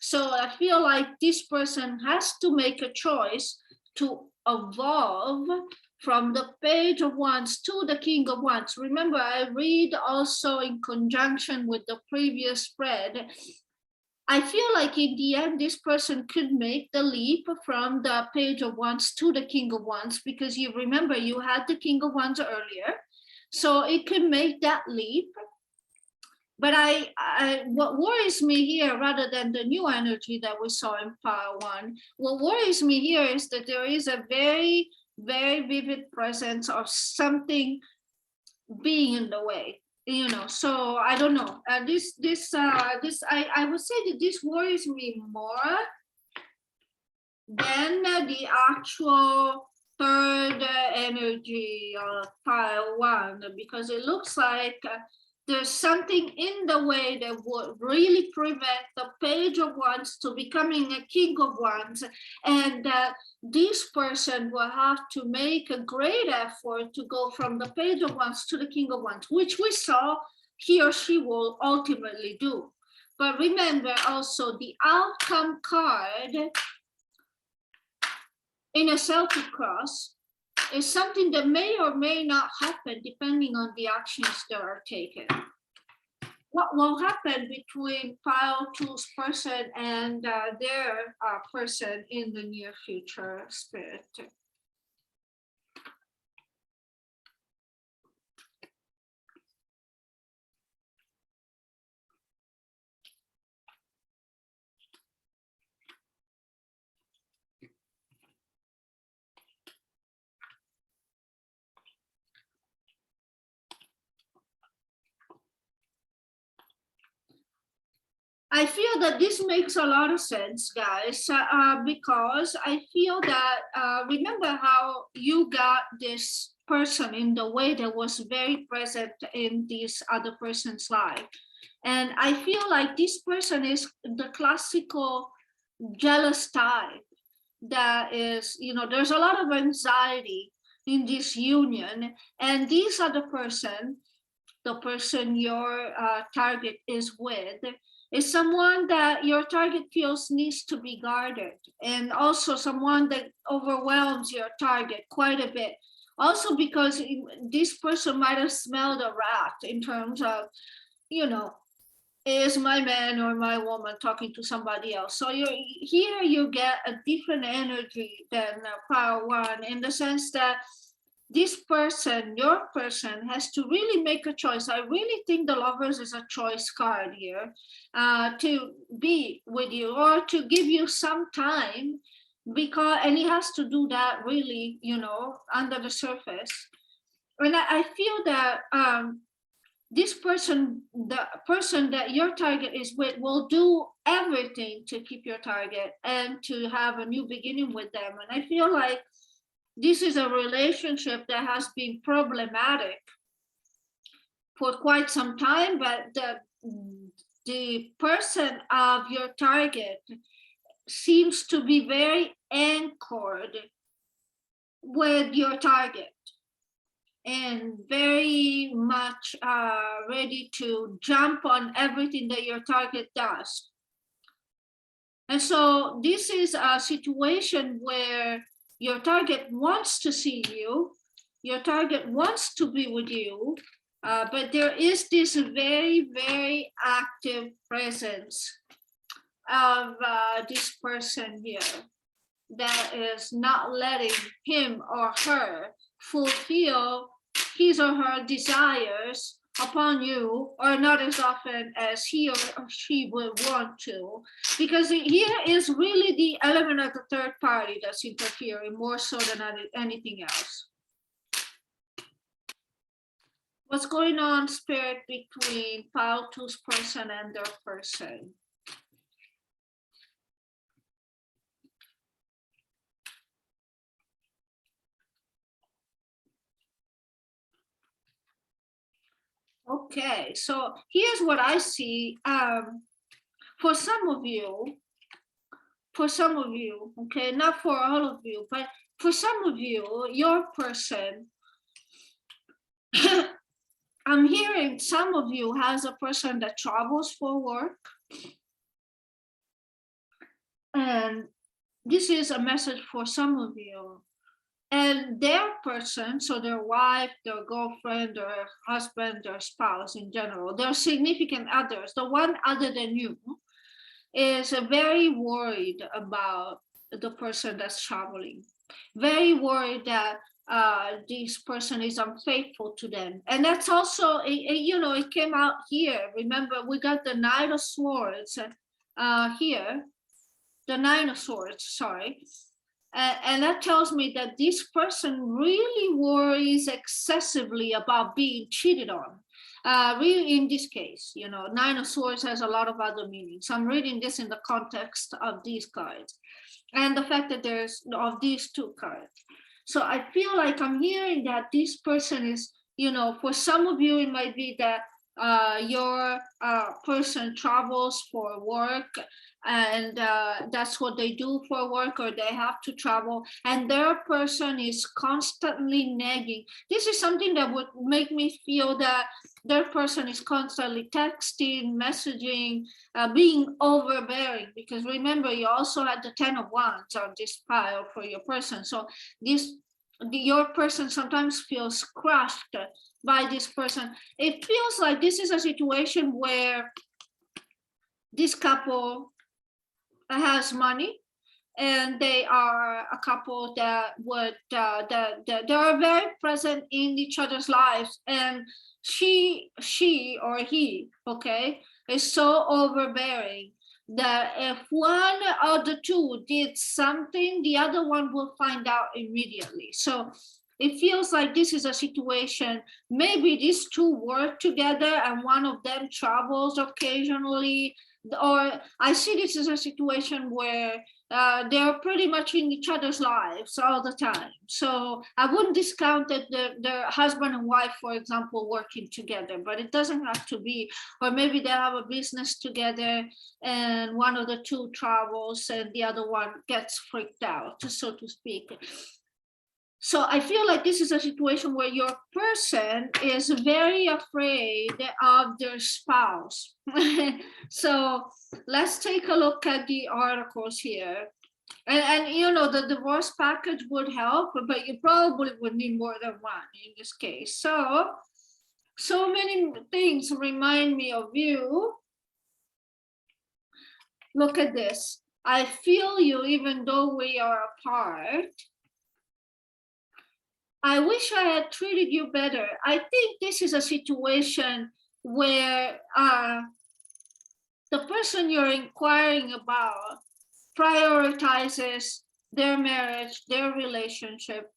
So I feel like this person has to make a choice to evolve from the Page of Wands to the King of Wands. Remember, I read also in conjunction with the previous spread. I feel like in the end, this person could make the leap from the Page of Wands to the King of Wands, because you remember you had the King of Wands earlier. So it could make that leap. But what worries me here, rather than the new energy that we saw in Pile 1, what worries me here is that there is a very, very vivid presence of something being in the way. So I don't know. I would say that this worries me more than the actual third energy of Pile 1, because it looks like there's something in the way that would really prevent the Page of Wands to becoming a King of Wands, and this person will have to make a great effort to go from the Page of Wands to the King of Wands, which we saw he or she will ultimately do. But remember also the outcome card in a Celtic cross is something that may or may not happen depending on the actions that are taken. What will happen between Pile 2's person and their person in the near future, Spirit? I feel that this makes a lot of sense, guys, because I feel that, remember how you got this person in the way that was very present in this other person's life. And I feel like this person is the classical jealous type that is, there's a lot of anxiety in this union. And this other person, the person your target is with, is someone that your target feels needs to be guarded, and also someone that overwhelms your target quite a bit. Also because this person might have smelled a rat in terms of, is my man or my woman talking to somebody else? So you get a different energy than Pile 1, in the sense that this person, your person, has to really make a choice. I really think the Lovers is a choice card here, to be with you or to give you some time, and he has to do that really, under the surface. And I feel that this person, the person that your target is with, will do everything to keep your target and to have a new beginning with them. And I feel like this is a relationship that has been problematic for quite some time, but the person of your target seems to be very anchored with your target and very much ready to jump on everything that your target does. And so this is a situation where your target wants to see you Your target wants to be with you, but there is this very, very active presence of this person here that is not letting him or her fulfill his or her desires upon you, or not as often as he or she would want to, because here is really the element of the third party that's interfering more so than anything else. What's going on, Spirit, between pile two's person and their person? Okay, so here's what I see. For some of you, okay, not for all of you, but for some of you, your person, I'm hearing some of you has a person that travels for work. And this is a message for some of you. And their person, so their wife, their girlfriend, their husband, their spouse in general, their significant others, the one other than you, is very worried about the person that's traveling, very worried that this person is unfaithful to them. And that's also, it came out here. Remember, we got the Knight of Swords here, the Nine of Swords, sorry. And that tells me that this person really worries excessively about being cheated on. Really, in this case, Nine of Swords has a lot of other meanings. I'm reading this in the context of these cards and the fact that there's of these two cards. So I feel like I'm hearing that this person is, for some of you, it might be that your person travels for work, and that's what they do for work, or they have to travel, and their person is constantly nagging. This is something that would make me feel that their person is constantly texting, messaging, being overbearing, because remember, you also had the 10 of Wands on this pile for your person. So your person sometimes feels crushed by this person. It feels like this is a situation where this couple has money, and they are a couple that would that they are very present in each other's lives, and she or he, okay, is so overbearing that if one of the two did something, the other one will find out immediately. So it feels like this is a situation, maybe these two work together and one of them travels occasionally, or I see this as a situation where they're pretty much in each other's lives all the time. So I wouldn't discount that the husband and wife, for example, working together, but it doesn't have to be. Or maybe they have a business together and one of the two travels and the other one gets freaked out, so to speak. So I feel like this is a situation where your person is very afraid of their spouse. So let's take a look at the articles here. And the divorce package would help, but you probably would need more than one in this case. So many things remind me of you. Look at this. I feel you even though we are apart. I wish I had treated you better. I think this is a situation where the person you're inquiring about prioritizes their marriage, their relationship,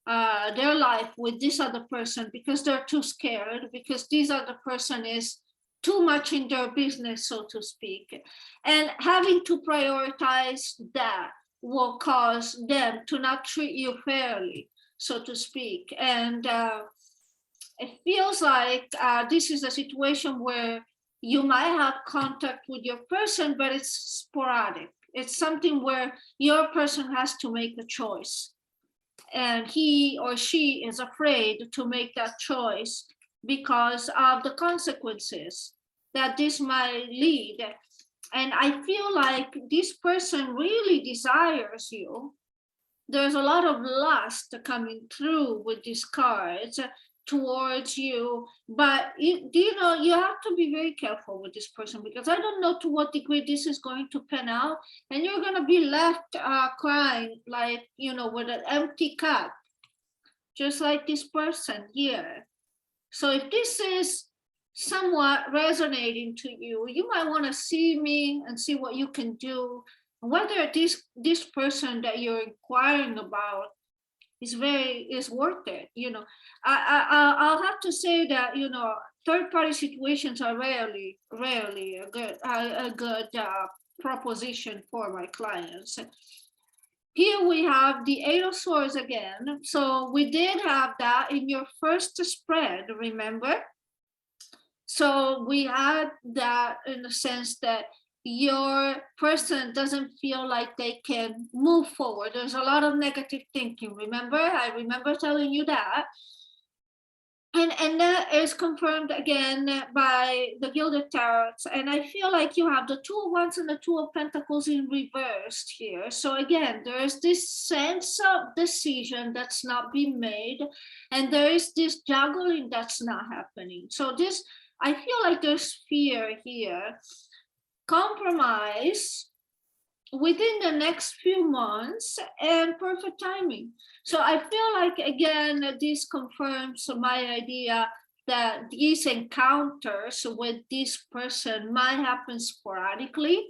their life with this other person because they're too scared, because this other person is too much in their business, so to speak. And having to prioritize that will cause them to not treat you fairly, so to speak. And it feels like this is a situation where you might have contact with your person, but it's sporadic. It's something where your person has to make a choice, and he or she is afraid to make that choice because of the consequences that this might lead. And I feel like this person really desires you, there's a lot of lust coming through with these cards towards you, but you know, you have to be very careful with this person, because I don't know to what degree this is going to pan out, and you're going to be left crying, like, you know, with an empty cup, just like this person here. So if this is somewhat resonating to you, you might want to see me and see what you can do, whether this person that you're inquiring about is worth it. You know, I'll have to say that, you know, third party situations are rarely a good proposition for my clients. Here we have the Eight of Swords again. So we did have that in your first spread, remember? So we had that in the sense that your person doesn't feel like they can move forward. There's a lot of negative thinking. Remember, I remember telling you that. And that is confirmed again by the Gilded Tarot. And I feel like you have the Two of Wands and the Two of Pentacles in reversed here. So again, there is this sense of decision that's not being made. And there is this juggling that's not happening. So this, I feel like there's fear here. Compromise within the next few months and perfect timing. So I feel like, again, this confirms my idea that these encounters with this person might happen sporadically.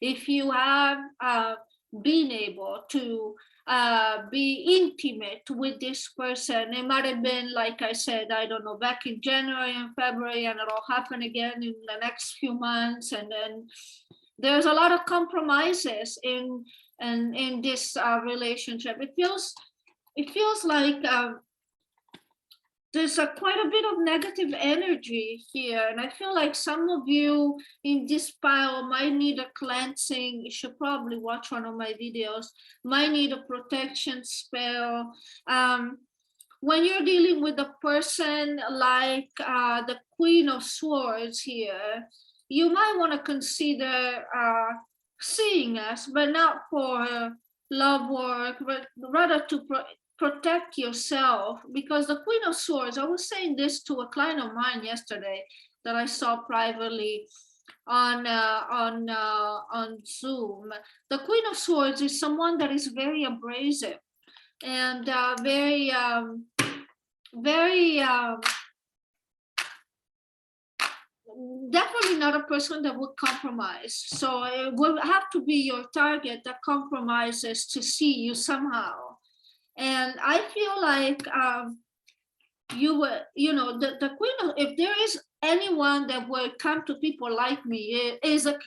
If you have been able to be intimate with this person, it might have been, like I said, I don't know, back in January and February, and it'll happen again in the next few months. And then there's a lot of compromises in this relationship. It feels like there's quite a bit of negative energy here, and I feel like some of you in this pile might need a cleansing. You should probably watch one of my videos. Might need a protection spell. When you're dealing with a person like the Queen of Swords here, you might want to consider seeing us, but not for love work, but rather to protect yourself. Because the Queen of Swords, I was saying this to a client of mine yesterday that I saw privately on Zoom. The Queen of Swords is someone that is very abrasive and very definitely not a person that would compromise. So it will have to be your target that compromises to see you somehow. And I feel like you were, you know, the Queen of, if there is anyone that will come to people like me, is a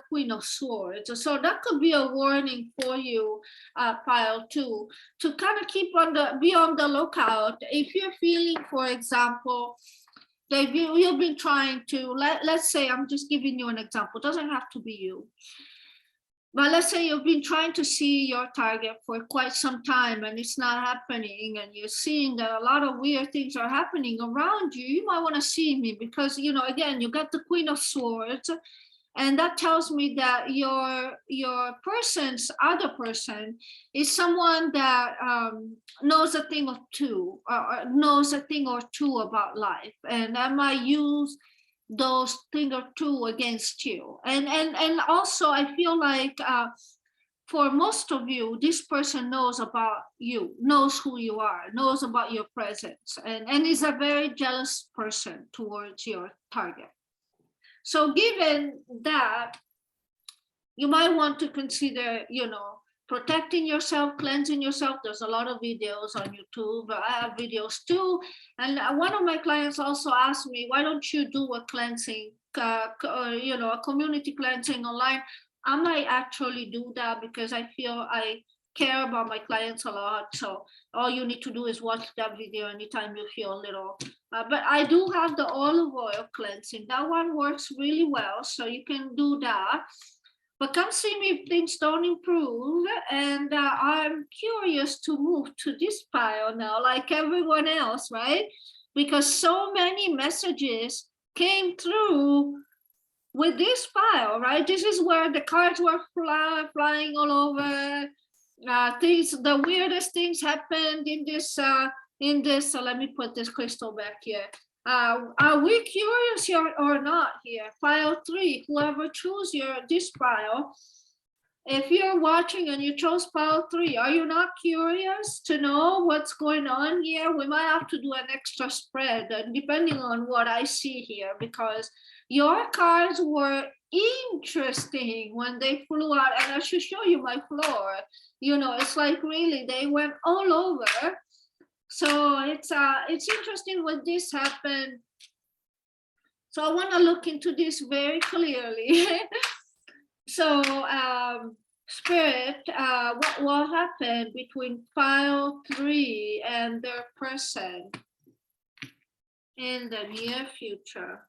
Queen of Swords. So that could be a warning for you, pile two, to kind of be on the lookout. If you're feeling, for example, that you've been trying to, let's say, I'm just giving you an example, it doesn't have to be you, but let's say you've been trying to see your target for quite some time and it's not happening, and you're seeing that a lot of weird things are happening around you. You might want to see me, because, you know, again, you got the Queen of Swords, and that tells me that your person's other person is someone that knows a thing or two, or knows a thing or two about life, and I might use those thing or two against you. And also I feel like for most of you, this person knows about you, knows who you are, knows about your presence, and is a very jealous person towards your target. So given that, you might want to consider, you know, protecting yourself, cleansing yourself. There's a lot of videos on YouTube. I have videos too. And one of my clients also asked me, why don't you do a cleansing, you know, a community cleansing online? I might actually do that, because I feel I care about my clients a lot. So all you need to do is watch that video anytime you feel a little. But I do have the olive oil cleansing. That one works really well, so you can do that. But come see me if things don't improve. And I'm curious to move to this pile now, like everyone else, right? Because so many messages came through with this pile, right? This is where the cards were flying all over. things, the weirdest things happened in this. So let me put this crystal back here. Are we curious here or not here? Pile 3, whoever chose this pile, if you're watching and you chose pile 3, are you not curious to know what's going on here? We might have to do an extra spread depending on what I see here, because your cards were interesting when they flew out, and I should show you my floor. You know, it's like really they went all over. So it's interesting when this happened. So I want to look into this very clearly. So Spirit, what happened between pile 3 and their person in the near future?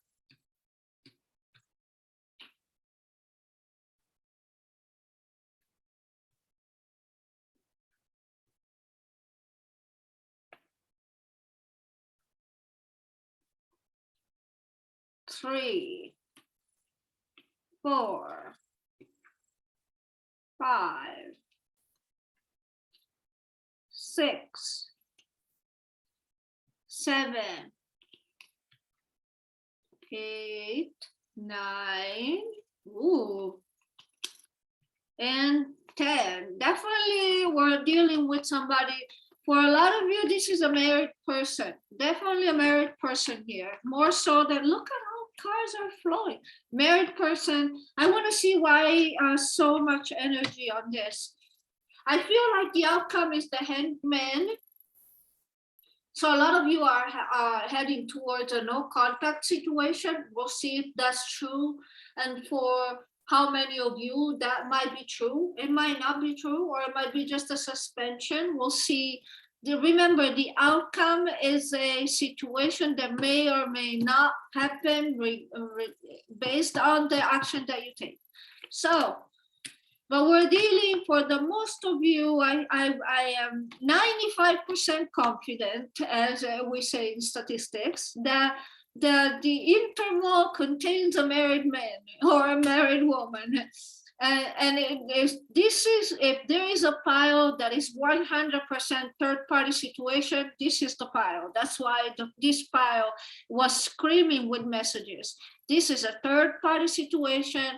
Three, 4, 5, 6, 7, 8, 9, ooh, and 10. Definitely we're dealing with somebody. For a lot of you, this is a married person. Definitely a married person here. More so than, look at how cards are flowing. Married person. I want to see why so much energy on this. I feel like the outcome is the Hangman. So a lot of you are heading towards a no contact situation. We'll see if that's true. And for how many of you that might be true. It might not be true, or it might be just a suspension. We'll see. Remember, the outcome is a situation that may or may not happen based on the action that you take. So, but we're dealing, for the most of you, I am 95% confident, as we say in statistics, that the interval contains a married man or a married woman. And if there is a pile that is 100% third party situation, this is the pile. That's why this pile was screaming with messages. This is a third party situation,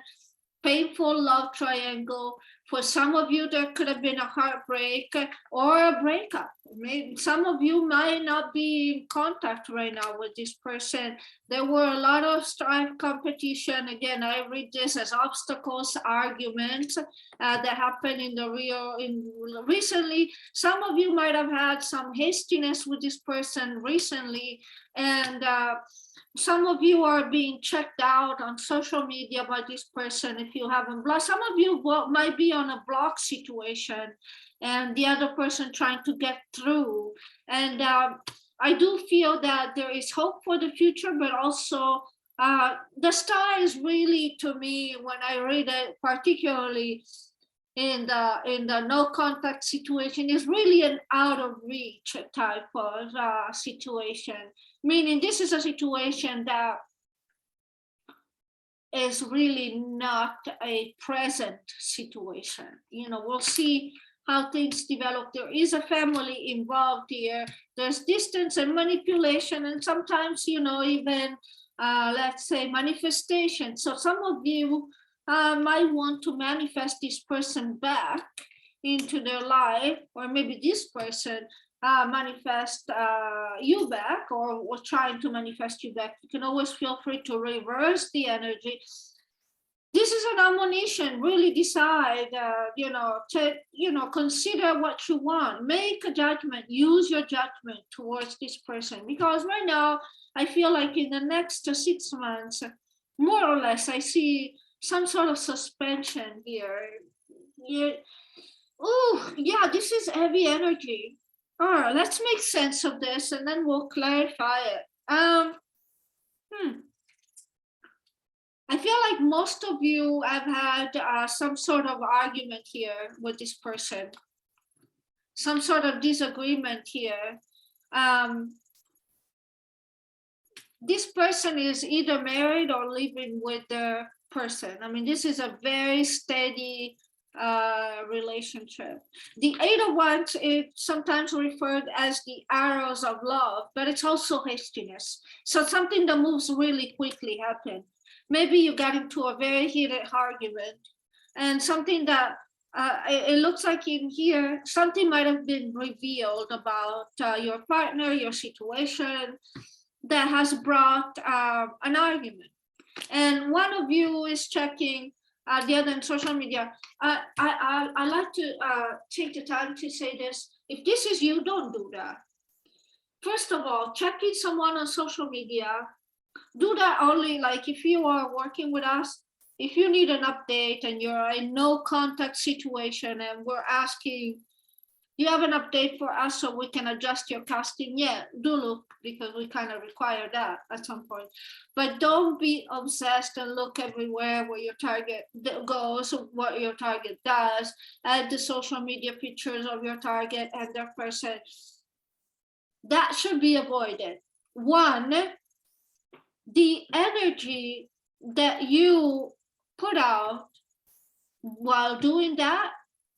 painful love triangle. For some of you, there could have been a heartbreak or a breakup. Maybe some of you might not be in contact right now with this person. There were a lot of strife, competition. Again, I read this as obstacles, arguments that happened recently. Some of you might have had some hastiness with this person recently, and some of you are being checked out on social media by this person if you haven't blocked. Some of you might be on a block situation and the other person trying to get through. And I do feel that there is hope for the future, but also the star is really, to me, when I read it, particularly in the no contact situation, is really an out of reach type of situation. Meaning this is a situation that is really not a present situation. You know, we'll see how things develop. There is a family involved here. There's distance and manipulation, and sometimes, you know, even let's say manifestation. So some of you might want to manifest this person back into their life, or maybe this person manifest you back, or was trying to manifest you back. You can always feel free to reverse the energy. This is an admonition. Really decide, consider what you want. Make a judgment. Use your judgment towards this person, because right now I feel like in the next 6 months, more or less, I see some sort of suspension here. Oh, yeah, this is heavy energy. All right, let's make sense of this and then we'll clarify it. I feel like most of you have had some sort of argument here with this person, some sort of disagreement here. This person is either married or living with their person. I mean, this is a very steady relationship. The Eight of Wands is sometimes referred as the arrows of love, but it's also hastiness. So something that moves really quickly happened. Maybe you got into a very heated argument, and something that it looks like in here, something might have been revealed about your partner, your situation, that has brought an argument. And one of you is checking the other in social media. I like to take the time to say this. If this is you, don't do that. First of all, checking someone on social media, do that only like if you are working with us, if you need an update and you're in no contact situation and we're asking, you have an update for us so we can adjust your casting? Yeah, do look, because we kind of require that at some point. But don't be obsessed and look everywhere where your target goes, what your target does, add the social media pictures of your target and their person. That should be avoided. One, the energy that you put out while doing that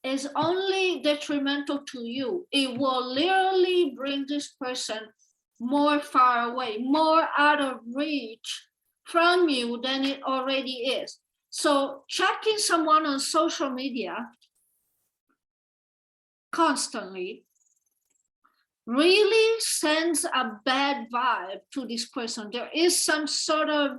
is only detrimental to you. It will literally bring this person more far away, more out of reach from you than it already is. So checking someone on social media constantly really sends a bad vibe to this person. There is some sort of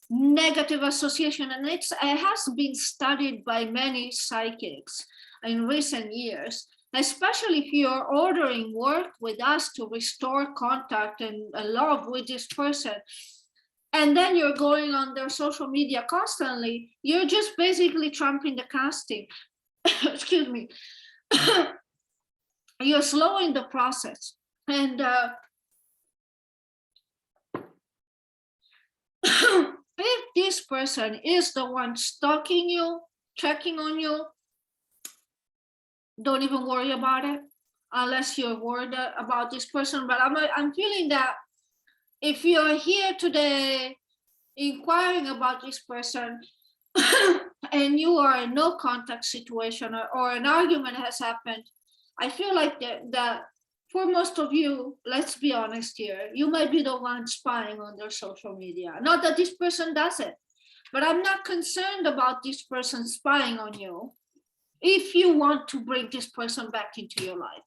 negative association, and it has been studied by many psychics in recent years, especially if you're ordering work with us to restore contact and love with this person, and then you're going on their social media constantly. You're just basically trumping the casting. Excuse me. You're slowing the process. And if this person is the one stalking you, checking on you, don't even worry about it unless you're worried about this person. But I'm feeling that if you're here today inquiring about this person and you are in no contact situation, or an argument has happened, I feel like that for most of you, let's be honest here, you might be the one spying on their social media. Not that this person does it, but I'm not concerned about this person spying on you if you want to bring this person back into your life.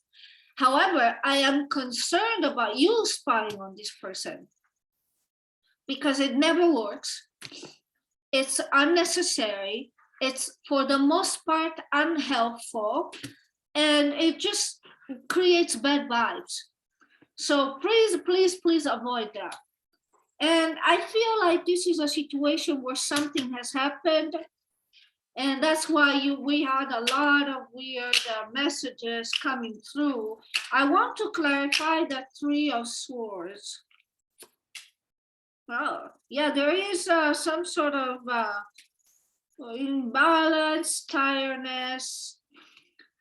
However, I am concerned about you spying on this person because it never works. It's unnecessary. It's for the most part unhelpful, and it just creates bad vibes. So please avoid that. And I feel like this is a situation where something has happened, and that's why we had a lot of weird messages coming through. I want to clarify that Three of Swords. Oh, yeah, there is some sort of imbalance, tiredness.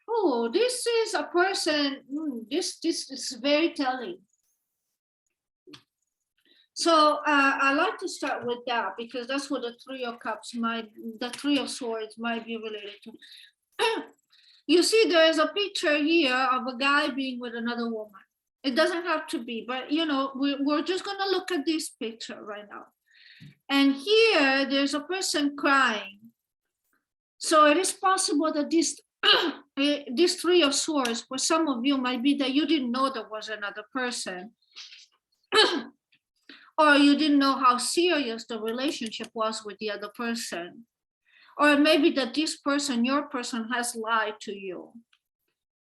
Oh, this is a person. This is very telling. So I like to start with that because that's what the Three of Cups the Three of Swords might be related to. You see, there is a picture here of a guy being with another woman. It doesn't have to be, but you know, we're just gonna look at this picture right now. And here, there's a person crying. So it is possible that this Three of Swords, for some of you, might be that you didn't know there was another person. Or you didn't know how serious the relationship was with the other person. Or maybe that this person, your person, has lied to you.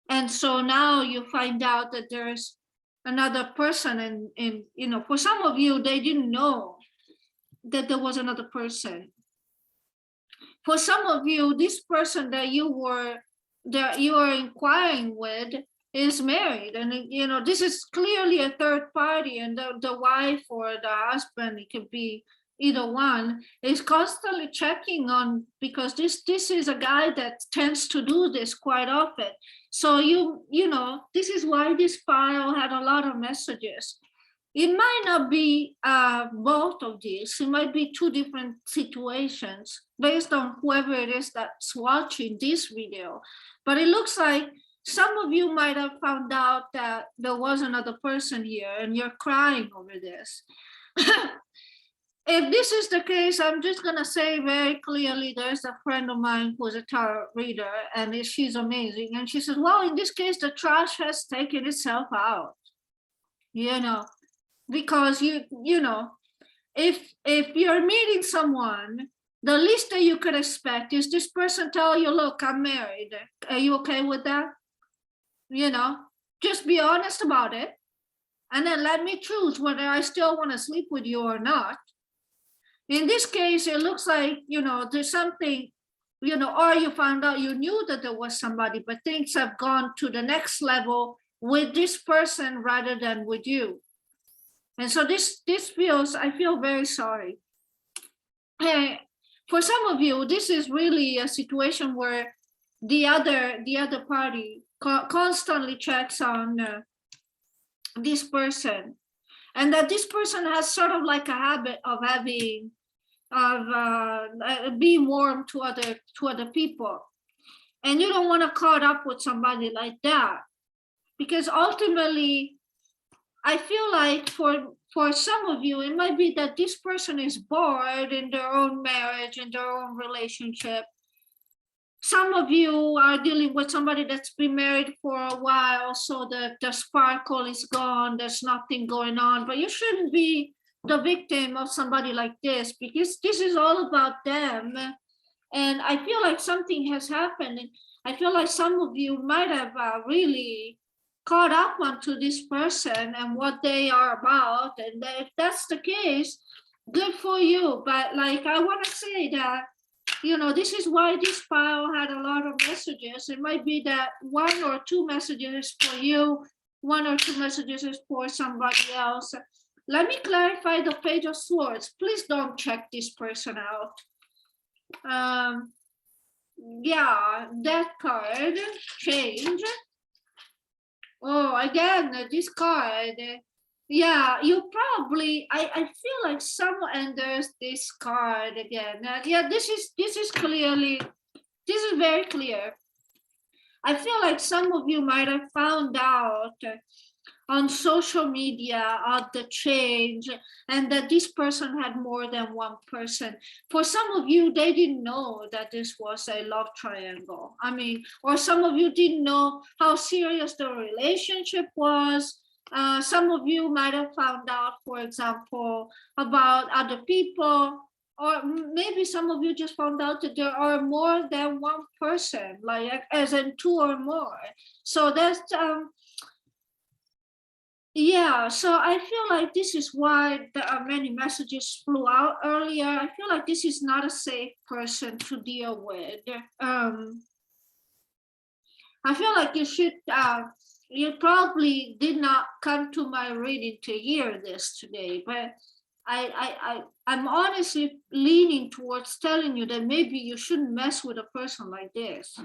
And so now you find out that there's another person, and you know, for some of you, they didn't know that there was another person. For some of you, this person that you are inquiring with is married, and you know, this is clearly a third party, and the wife or the husband, it could be either one, is constantly checking on, because this is a guy that tends to do this quite often. So you know, this is why this file had a lot of messages. It might not be both of these. It might be two different situations based on whoever it is that's watching this video. But it looks like some of you might have found out that there was another person here and you're crying over this. If this is the case, I'm just going to say very clearly, there's a friend of mine who's a tarot reader and she's amazing. And she says, well, in this case, the trash has taken itself out, you know, because you know, if you're meeting someone, the least that you could expect is this person tell you, look, I'm married. Are you okay with that? You know, just be honest about it. And then let me choose whether I still want to sleep with you or not. In this case, it looks like, you know, there's something, you know, or you found out you knew that there was somebody, but things have gone to the next level with this person rather than with you. And so this feels, I feel very sorry. Hey, for some of you, this is really a situation where the other party constantly checks on this person, and that this person has sort of like a habit of having being warm to other people, and you don't want to caught up with somebody like that, because ultimately I feel like for some of you it might be that this person is bored in their own marriage, in their own relationship. Some of you are dealing with somebody that's been married for a while, so the sparkle is gone, there's nothing going on, but you shouldn't be the victim of somebody like this, because this is all about them. And I feel like something has happened. I feel like some of you might have really caught up onto this person and what they are about. And if that's the case, good for you. But like, I want to say that, you know, this is why this file had a lot of messages. It might be that one or two messages for you, one or two messages is for somebody else. Let me clarify the Page of Swords. Please don't check this person out. Yeah, that card, change. Oh, again, this card. Yeah, you probably, I feel like someone, and there's this card again. Yeah, this is clearly, this is very clear. I feel like some of you might have found out on social media of the change, and that this person had more than one person. For some of you, they didn't know that this was a love triangle. I mean, or some of you didn't know how serious the relationship was. Some of you might have found out, for example, about other people, or maybe some of you just found out that there are more than one person, like as in two or more. So that's yeah, so I feel like this is why there are many messages flew out earlier. I feel like this is not a safe person to deal with. I feel like you should, you probably did not come to my reading to hear this today, but I'm honestly leaning towards telling you that maybe you shouldn't mess with a person like this.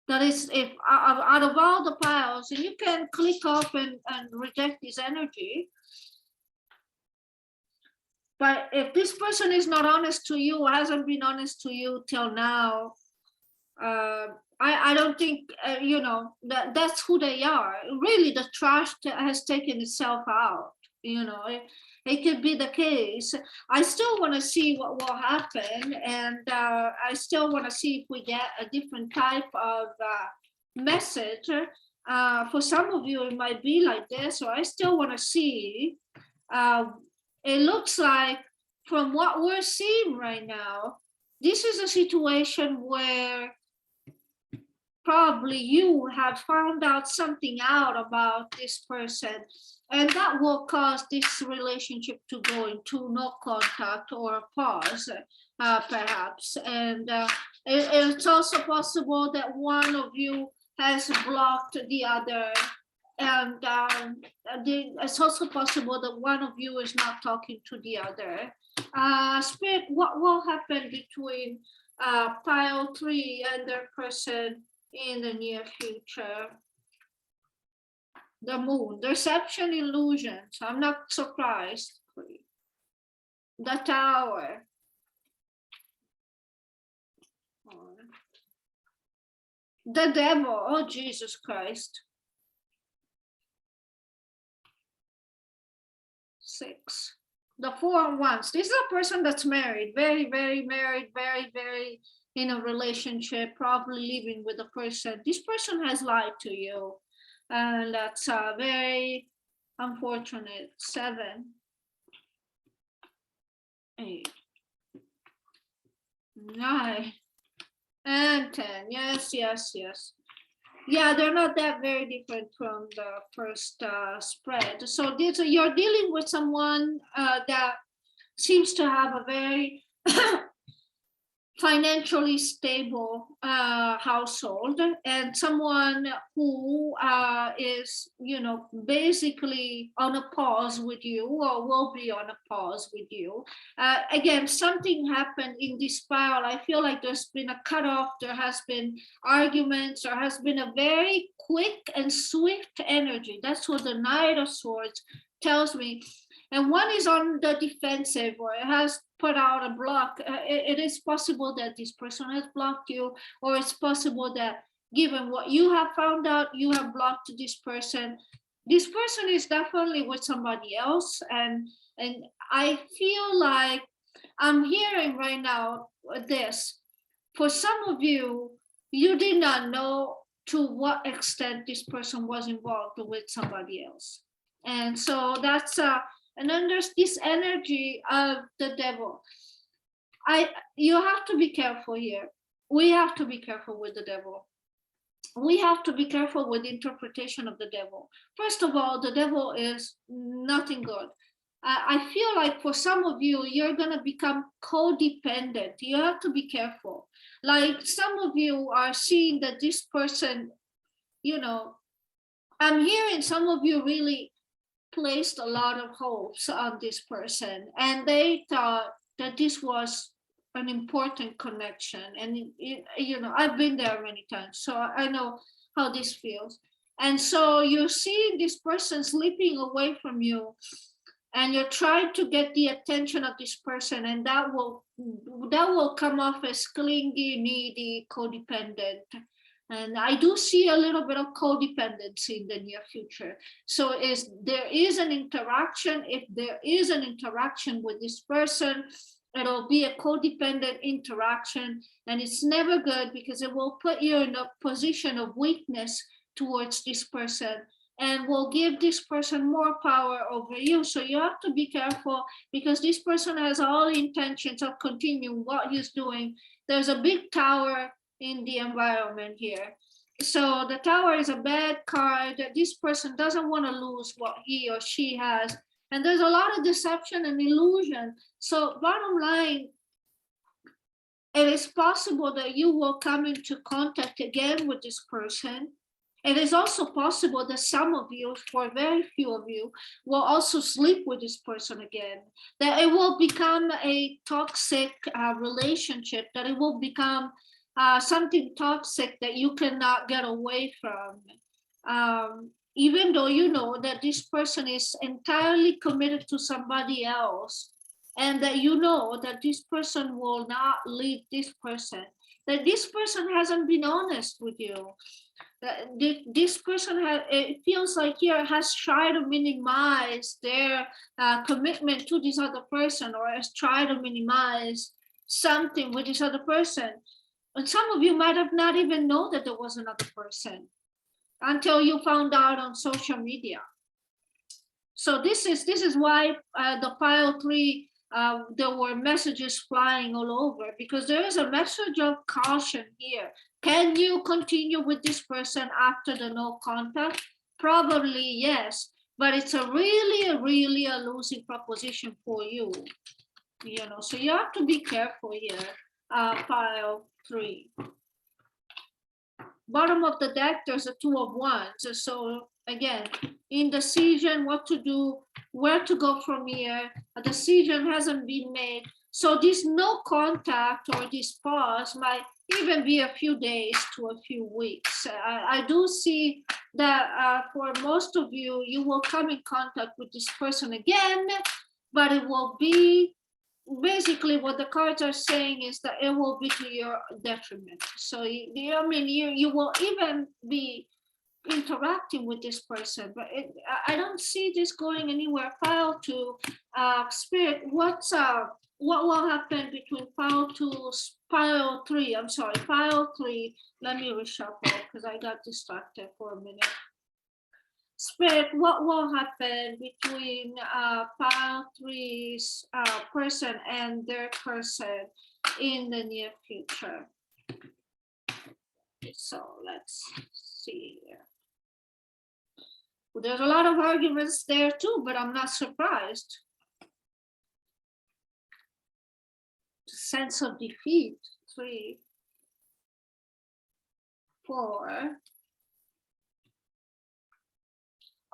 That is, if out of all the piles, and you can click off and reject this energy. But if this person is not honest to you, hasn't been honest to you till now, I don't think, you know, that's who they are. Really, the trash has taken itself out, you know. It could be the case. I still want to see what will happen, and I still want to see if we get a different type of message. For some of you, it might be like this, so I still want to see. It looks like, from what we're seeing right now, this is a situation where probably you have found out something out about this person, and that will cause this relationship to go into no contact or pause, perhaps. And it's also possible that one of you has blocked the other, and it's also possible that one of you is not talking to the other. Spirit, what will happen between pile 3 and their person in the near future? the moon, deception, illusions. I'm not surprised. The Tower. The Devil. Oh, Jesus Christ. 6. The 4 of Wands. This is a person that's married, very, very married, very, very in a relationship, probably living with a person. This person has lied to you, and that's very unfortunate. 7, 8, 9, and 10. Yes, yes, yes. Yeah, they're not that very different from the first spread. So this, you're dealing with someone that seems to have a very financially stable household, and someone who is, you know, basically on a pause with you, or will be on a pause with you. Again, something happened in this spiral. I feel like there's been a cutoff, there has been arguments, there has been a very quick and swift energy. That's what the Knight of Swords tells me. And one is on the defensive, or it has put out a block. It is possible that this person has blocked you, or it's possible that given what you have found out, you have blocked this person. This person is definitely with somebody else, and I feel like I'm hearing right now this. For some of you, you did not know to what extent this person was involved with somebody else. And so that's and then there's this energy of the devil. You have to be careful here. We have to be careful with the devil. We have to be careful with the interpretation of the devil. First of all, the devil is nothing good. I feel like for some of you, you're going to become codependent. You have to be careful. Like some of you are seeing that this person, you know, I'm hearing some of you really placed a lot of hopes on this person, and they thought that this was an important connection. And you know, I've been there many times, so I know how this feels. And so you see this person slipping away from you, and you're trying to get the attention of this person, and that will come off as clingy, needy, codependent. And I do see a little bit of codependency in the near future. So there is an interaction. If there is an interaction with this person, it'll be a codependent interaction, and it's never good because it will put you in a position of weakness towards this person and will give this person more power over you. So you have to be careful, because this person has all intentions of continuing what he's doing. There's a big tower in the environment here. So the Tower is a bad card. This person doesn't want to lose what he or she has. And there's a lot of deception and illusion. So bottom line, it is possible that you will come into contact again with this person. It is also possible that some of you, for very few of you, will also sleep with this person again. That it will become a toxic relationship, that it will become something toxic that you cannot get away from. Even though you know that this person is entirely committed to somebody else, and that you know that this person will not leave this person, that this person hasn't been honest with you. This person it feels like here has tried to minimize their commitment to this other person, or has tried to minimize something with this other person. And some of you might have not even known that there was another person until you found out on social media. So this is why the pile 3, there were messages flying all over, because there is a message of caution here. Can you continue with this person after the no contact? Probably yes, but it's a really a losing proposition for you. You know, so you have to be careful here. Pile 3. Bottom of the deck, there's a 2 of Wands. So again, indecision, what to do, where to go from here. A decision hasn't been made. So this no contact or this pause might even be a few days to a few weeks. I do see that for most of you, you will come in contact with this person again, but it will be basically what the cards are saying is that it will be to your detriment. So you will even be interacting with this person, but I don't see this going anywhere. File 2, Spirit, what will happen between file 2, file 3, I'm sorry, file 3, let me reshuffle because I got distracted for a minute. Spirit, what will happen between file 3's person and their person in the near future? So let's see here. There's a lot of arguments there too, but I'm not surprised. Sense of defeat, 3, 4.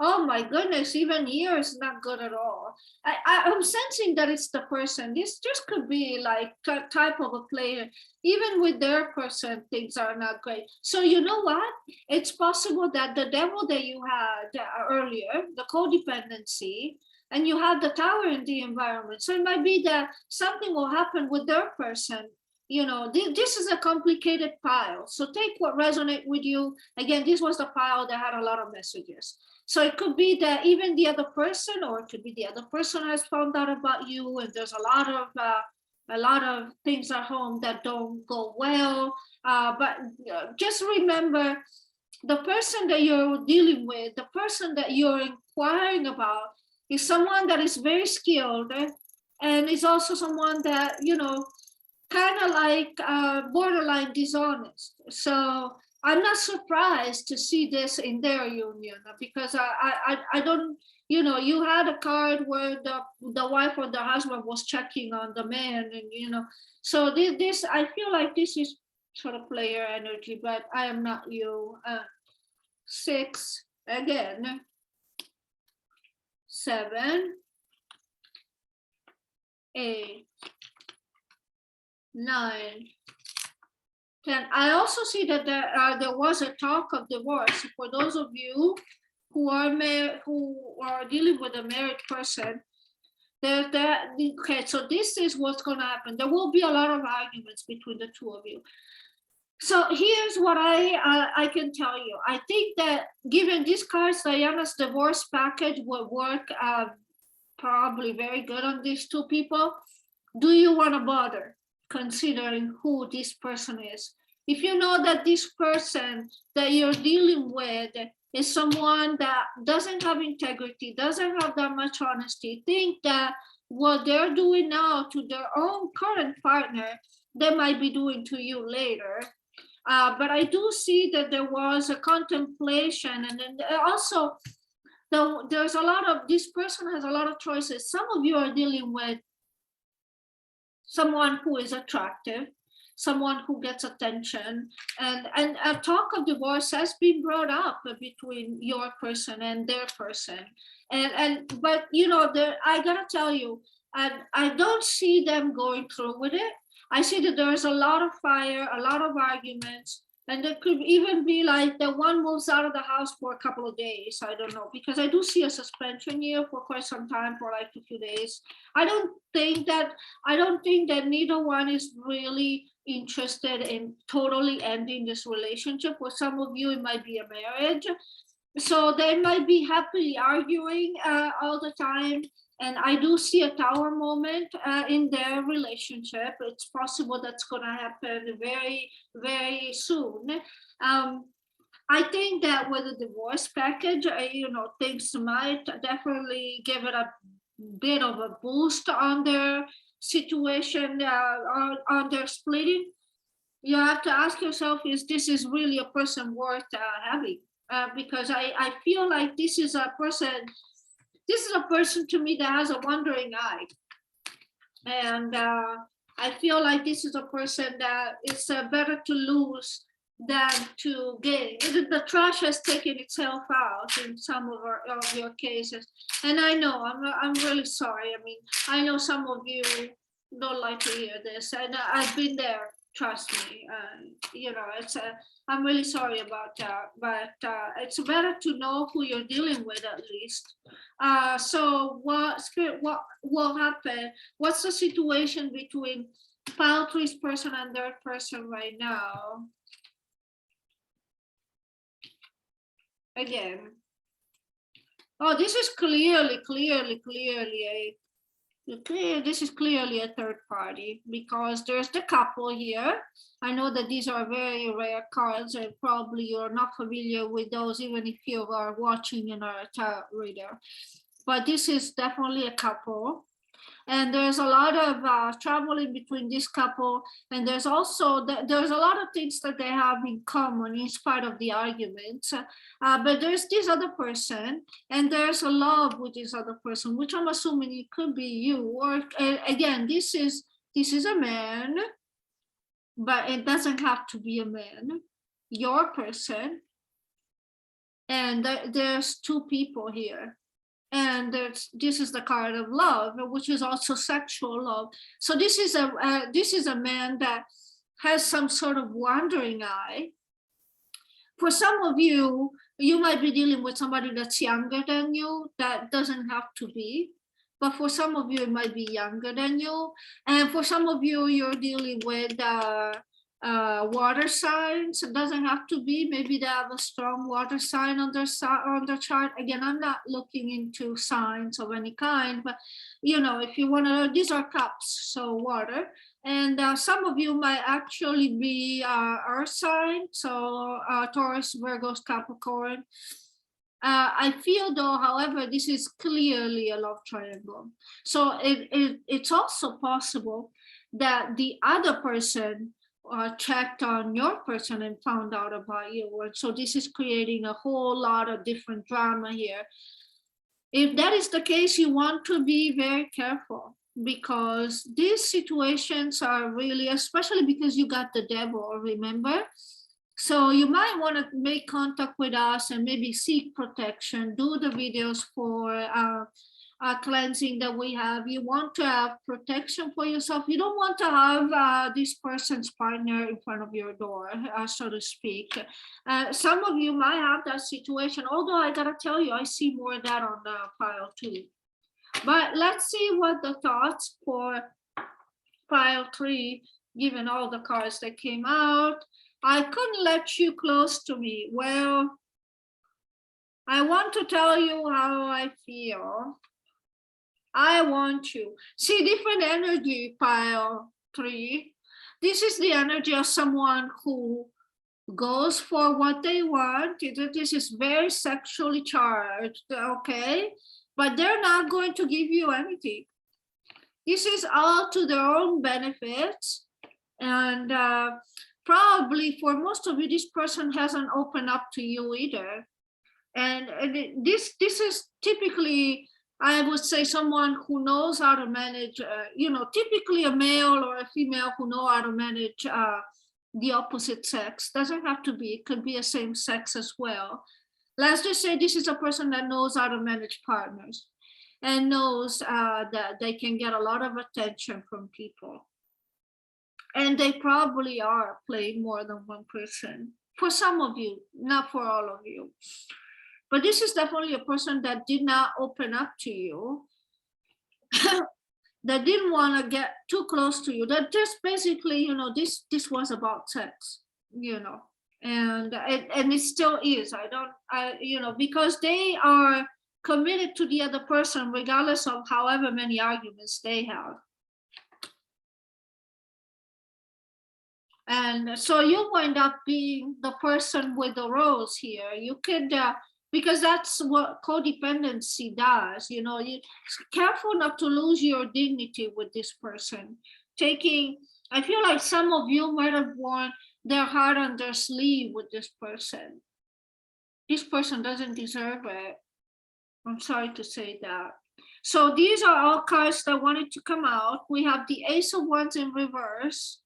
Oh my goodness, even here is not good at all. I'm sensing that it's the person. This just could be like type of a player. Even with their person, things are not great. So you know what? It's possible that the devil that you had earlier, the codependency, and you have the tower in the environment. So it might be that something will happen with their person. You know, this is a complicated file. So take what resonates with you. Again, this was the file that had a lot of messages. So it could be that even the other person, or it could be the other person has found out about you, and there's a lot of things at home that don't go well. But just remember, the person that you're dealing with, the person that you're inquiring about, is someone that is very skilled, and is also someone that, you know, kind of like borderline dishonest. So I'm not surprised to see this in their union, because I don't, you know, you had a card where the wife or the husband was checking on the man, and you know, so this I feel like this is sort of player energy, but I am not you. 6 again, 7, 8, 9, 10. I also see that there was a talk of divorce. For those of you who are dealing with a married person, okay, so this is what's going to happen. There will be a lot of arguments between the two of you. So here's what I can tell you. I think that given these cards, Diana's divorce package will work probably very good on these two people. Do you want to bother considering who this person is? If you know that this person that you're dealing with is someone that doesn't have integrity, doesn't have that much honesty, think that what they're doing now to their own current partner, they might be doing to you later. But I do see that there was a contemplation, and then also there's a lot of, this person has a lot of choices. Some of you are dealing with someone who is attractive, someone who gets attention, and a talk of divorce has been brought up between your person and their person. But you know, I gotta tell you, I don't see them going through with it. I see that there's a lot of fire, a lot of arguments, and it could even be like the one moves out of the house for a couple of days. I don't know, because I do see a suspension here for quite some time, for like a few days. I don't think that neither one is really interested in totally ending this relationship. For some of you, it might be a marriage. So they might be happily arguing all the time. And I do see a tower moment in their relationship. It's possible that's going to happen very, very soon. I think that with the divorce package, you know, things might definitely give it a bit of a boost on their situation, on their splitting. You have to ask yourself, is this really a person worth having? Because I feel like this is a person to me that has a wandering eye. And I feel like this is a person that it's better to lose than to gain. The trash has taken itself out in some of your cases. And I know, I'm really sorry. I mean, I know some of you don't like to hear this, and I've been there. Trust me. You know, I'm really sorry about that, but it's better to know who you're dealing with at least. So what will happen? What's the situation between pile three's person and third person right now? Again. Oh, this is clearly this is clearly a third party, because there's the couple here. I know that these are very rare cards, and probably you're not familiar with those, even if you are watching in our tarot reader. But this is definitely a couple. And there's a lot of trouble in between this couple, and there's also there's a lot of things that they have in common in spite of the arguments. But there's this other person, and there's a love with this other person, which I'm assuming it could be you. Or again, this is a man, but it doesn't have to be a man. Your person, and there's two people here. And this is the card of love, which is also sexual love. So this is a man that has some sort of wandering eye. For some of you, you might be dealing with somebody that's younger than you. That doesn't have to be. But for some of you, it might be younger than you. And for some of you, you're dealing with water signs. It doesn't have to be. Maybe they have a strong water sign on their chart. Again, I'm not looking into signs of any kind, but you know, if you want to, these are cups, so water. And some of you might actually be earth sign, so Taurus, Virgo, Capricorn. I feel though, however, this is clearly a love triangle. So it's also possible that the other person checked on your person and found out about you. And so this is creating a whole lot of different drama here. If that is the case, you want to be very careful, because these situations are really, especially because you got the devil, remember? So you might want to make contact with us and maybe seek protection, do the videos for cleansing that we have. You want to have protection for yourself. You don't want to have this person's partner in front of your door, so to speak. Some of you might have that situation, although I gotta tell you, I see more of that on pile 2. But let's see what the thoughts for pile 3, given all the cards that came out. I couldn't let you close to me. Well, I want to tell you how I feel. I want you. See, different energy, pile 3. This is the energy of someone who goes for what they want. This is very sexually charged, okay? But they're not going to give you anything. This is all to their own benefits. And probably for most of you, this person hasn't opened up to you either. And this is typically, I would say, someone who knows how to manage, you know, typically a male or a female who know how to manage the opposite sex. Doesn't have to be, it could be a same sex as well. Let's just say this is a person that knows how to manage partners and knows that they can get a lot of attention from people. And they probably are playing more than one person. For some of you, not for all of you. But this is definitely a person that did not open up to you, that didn't want to get too close to you, that just basically, you know, this was about sex, you know, and it still is. You know, because they are committed to the other person, regardless of however many arguments they have. And so you wind up being the person with the rose here. You could, because that's what codependency does. You know, you careful not to lose your dignity with this person. I feel like some of you might have worn their heart on their sleeve with this person. This person doesn't deserve it. I'm sorry to say that. So these are all cards that wanted to come out. We have the Ace of Wands in reverse,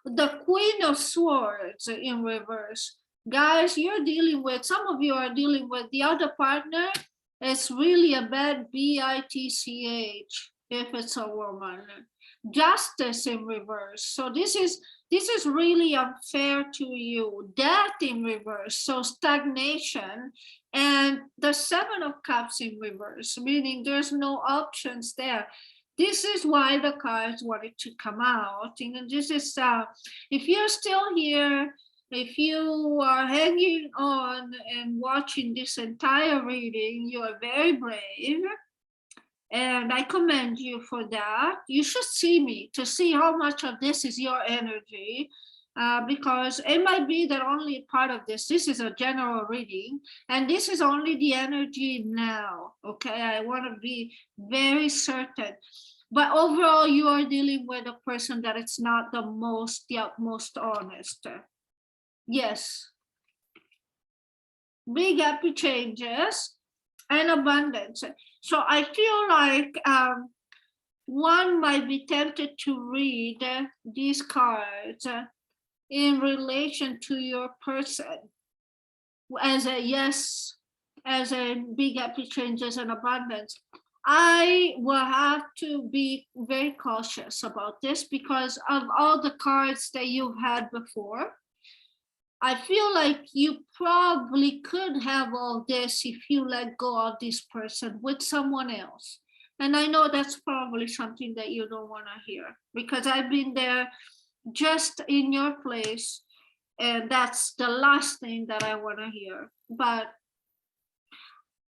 the Queen of Swords in reverse. Guys, you're dealing with, some of you are dealing with the other partner. It's really a bad bitch. if it's a woman. Justice in reverse. So this is really unfair to you. Death in reverse. So stagnation. And the Seven of Cups in reverse, meaning there's no options there. This is why the cards wanted to come out. And this is, if you're still here, if you are hanging on and watching this entire reading, you are very brave. And I commend you for that. You should see me to see how much of this is your energy. Because it might be that only part of this is a general reading, and this is only the energy now, okay? I want to be very certain. But overall, you are dealing with a person that it's not the utmost honest. Yes. Big happy changes and abundance. So I feel like one might be tempted to read these cards in relation to your person as a yes, as a big happy changes and abundance. I will have to be very cautious about this because of all the cards that you've had before. I feel like you probably could have all this if you let go of this person with someone else. And I know that's probably something that you don't want to hear because I've been there just in your place, and that's the last thing that I want to hear. But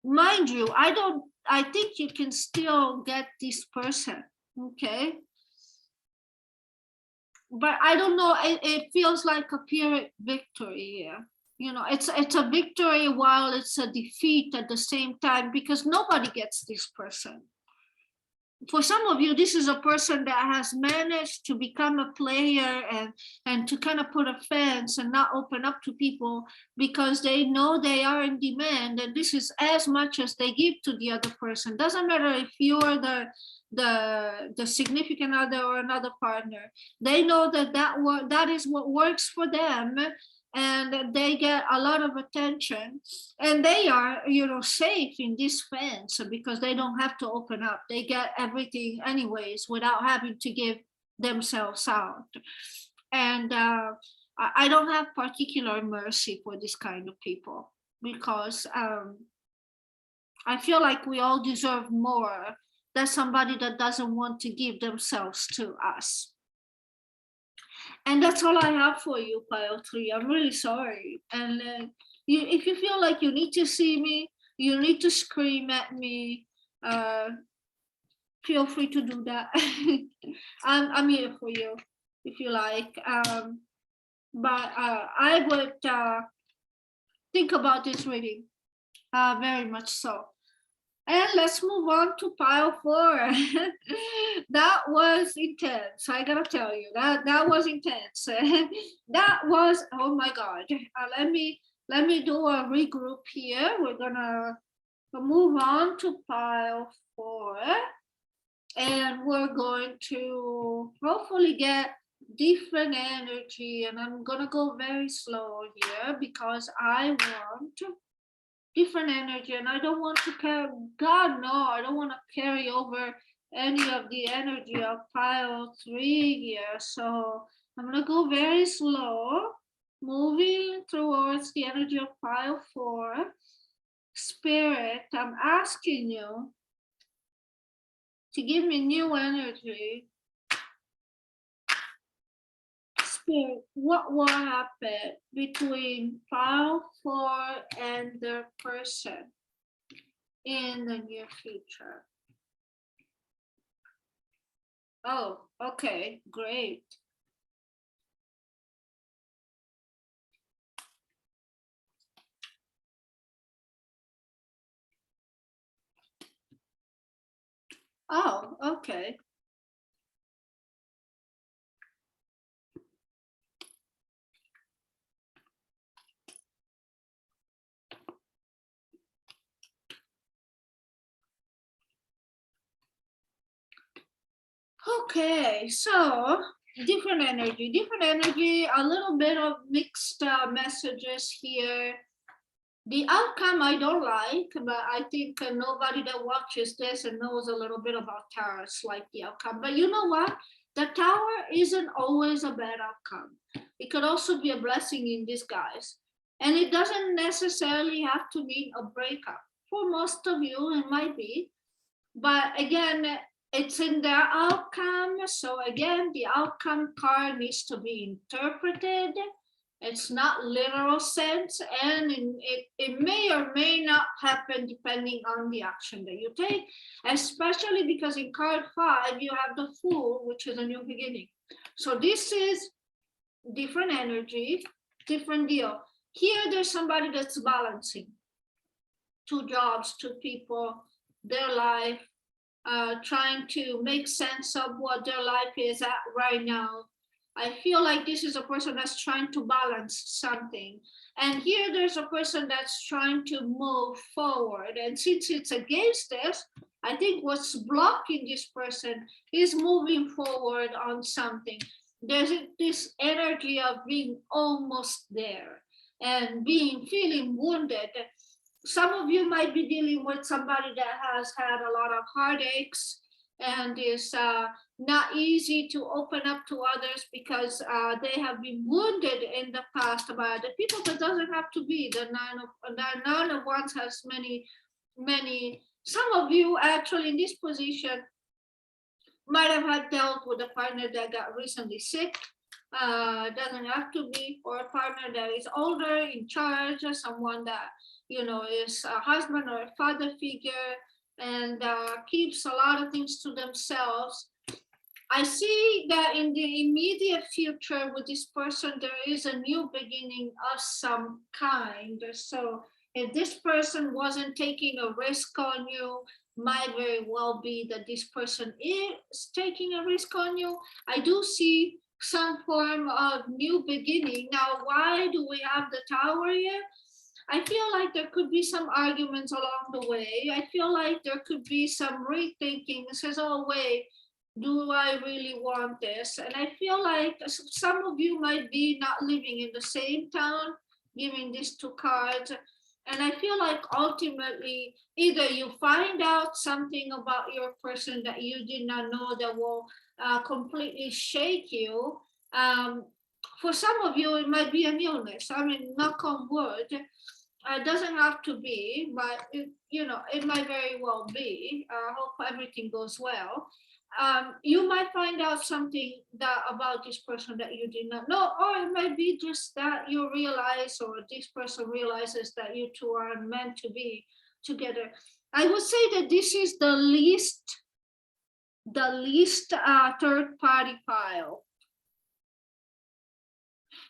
mind you, I think you can still get this person, okay? But I don't know, it feels like a pyrrhic victory here. You know, it's a victory while it's a defeat at the same time because nobody gets this person. For some of you, this is a person that has managed to become a player and to kind of put a fence and not open up to people because they know they are in demand, and this is as much as they give to the other person. Doesn't matter if you're the significant other or another partner. They know that is what works for them, and they get a lot of attention, and they are, you know, safe in this fence because they don't have to open up. They get everything anyways without having to give themselves out. And I don't have particular mercy for this kind of people because I feel like we all deserve more than somebody that doesn't want to give themselves to us. And that's all I have for you, Pile 3. I'm really sorry. And if you feel like you need to see me, you need to scream at me, feel free to do that. I'm here for you if you like. But I would think about this reading very much so. And let's move on to pile 4. That was intense. I gotta tell you, that was intense. That was, oh my God. Let me do a regroup here. We're gonna move on to pile 4. And we're going to hopefully get different energy. And I'm gonna go very slow here because I want different energy, and I don't want to carry, God no, I don't want to carry over any of the energy of pile 3 here. So I'm gonna go very slow, moving towards the energy of pile 4. Spirit, I'm asking you to give me new energy. Spirit, what will happen between pile 4 and the person in the near future? Oh, okay, great. Oh, okay. Okay, so different energy, a little bit of mixed messages here. The outcome I don't like, but I think nobody that watches this and knows a little bit about tarots like the outcome. But you know what? The tower isn't always a bad outcome. It could also be a blessing in disguise. And it doesn't necessarily have to mean a breakup. For most of you, it might be. But again, it's in their outcome. So again, the outcome card needs to be interpreted. It's not literal sense, and it may or may not happen depending on the action that you take, especially because in card 5, you have the Fool, which is a new beginning. So this is different energy, different deal. Here, there's somebody that's balancing 2 jobs, 2 people, their life, trying to make sense of what their life is at right now. I feel like this is a person that's trying to balance something. And here there's a person that's trying to move forward. And since it's against this, I think what's blocking this person is moving forward on something. There's this energy of being almost there and feeling wounded. Some of you might be dealing with somebody that has had a lot of heartaches and is not easy to open up to others because they have been wounded in the past by other people. But doesn't have to be. The nine of wands has many. Some of you actually in this position might have had dealt with a partner that got recently sick. Doesn't have to be, or a partner that is older, in charge, or someone that is a husband or a father figure and keeps a lot of things to themselves. I see that in the immediate future with this person, there is a new beginning of some kind. So if this person wasn't taking a risk on you, might very well be that this person is taking a risk on you. I do see some form of new beginning. Now, why do we have the Tower here? I feel like there could be some arguments along the way. I feel like there could be some rethinking. It says, oh, wait, do I really want this? And I feel like some of you might be not living in the same town, giving these 2 cards. And I feel like ultimately, either you find out something about your person that you did not know that will completely shake you. For some of you, it might be an illness. I mean, knock on wood. It doesn't have to be, but it might very well be. I hope everything goes well. You might find out something about this person that you did not know, or it might be just that you realize, or this person realizes that you two are meant to be together. I would say that this is the least third party pile.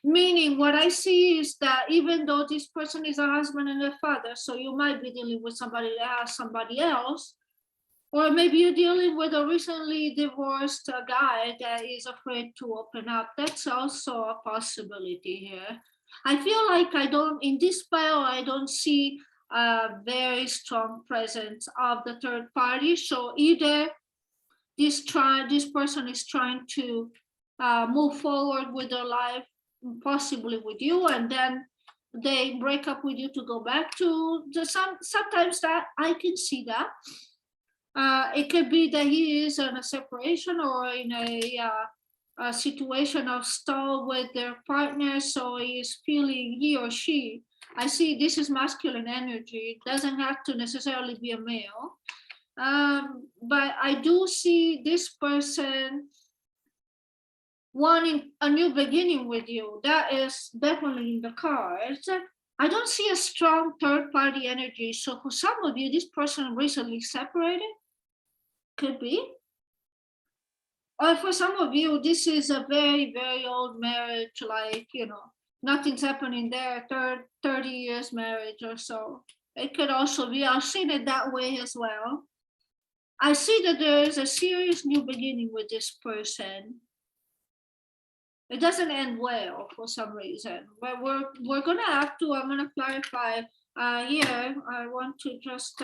Meaning what I see is that even though this person is a husband and a father, so you might be dealing with somebody that has somebody else, or maybe you're dealing with a recently divorced guy that is afraid to open up. That's also a possibility here. I feel like in this pile, I don't see a very strong presence of the third party. So either this person is trying to move forward with their life, possibly with you, and then they break up with you to go back to sometimes that I can see that. It could be that he is in a separation or in a situation of stall with their partner, so he or she, I see this is masculine energy. It doesn't have to necessarily be a male. But I do see this person wanting a new beginning with you. That is definitely in the cards. I don't see a strong third party energy. So for some of you, this person recently separated. Could be. Or for some of you, this is a very, very old marriage, like, nothing's happening there, 30 years marriage or so. It could also be, I've seen it that way as well. I see that there is a serious new beginning with this person. It doesn't end well for some reason, but we're gonna have to, I'm gonna clarify here. I want to just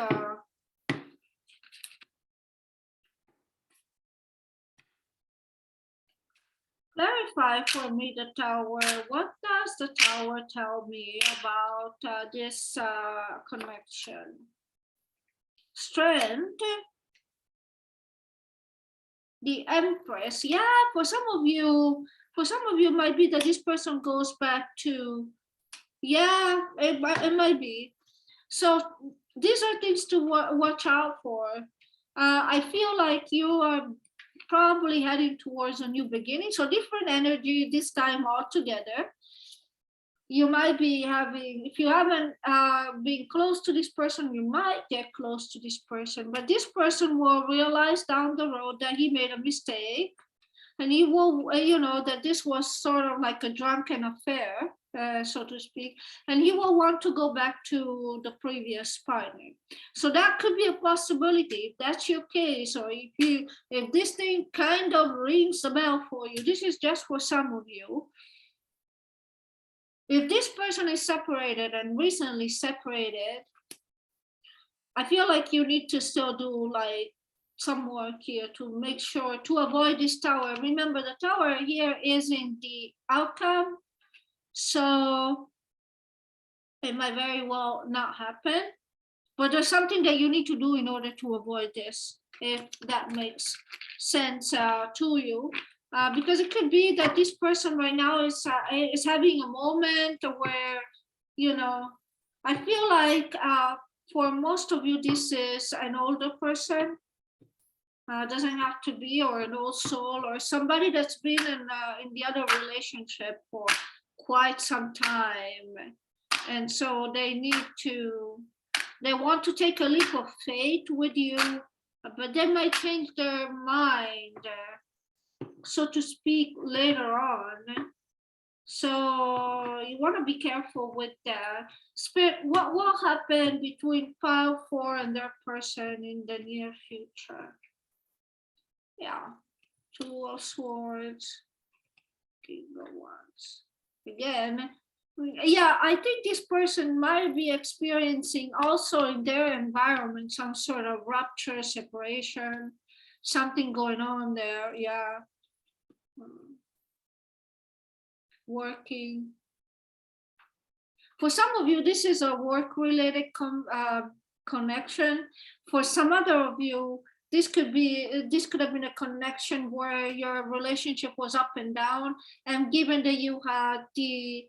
Clarify for me the tower. What does the tower tell me about this connection? Strength. The Empress. Yeah, for some of you might be that this person goes back to, yeah, it might be. So these are things to watch out for. I feel like you are probably heading towards a new beginning. So different energy this time altogether. You might be having, if you haven't been close to this person, you might get close to this person, but this person will realize down the road that he made a mistake, and he will, that this was sort of like a drunken affair, so to speak, and he will want to go back to the previous partner. So that could be a possibility if that's your case, or if this thing kind of rings a bell for you. This is just for some of you. If this person is separated and recently separated, I feel like you need to still do like some work here to make sure to avoid this tower. Remember, the tower here is in the outcome, so it might very well not happen, but there's something that you need to do in order to avoid this, if that makes sense to you. Because it could be that this person right now is having a moment where, I feel like for most of you, this is an older person. Doesn't have to be, or an old soul, or somebody that's been in the other relationship for quite some time. And so they want to take a leap of faith with you, but they might change their mind, so to speak, later on. So you want to be careful with that. Spirit, what will happen between file 4 and their person in the near future? Yeah, 2 of Swords, King of Wands. Again, yeah, I think this person might be experiencing also in their environment some sort of rupture, separation, something going on there. Yeah. Working. For some of you, this is a work-related connection. For some other of you, this could have been a connection where your relationship was up and down, and given that you had the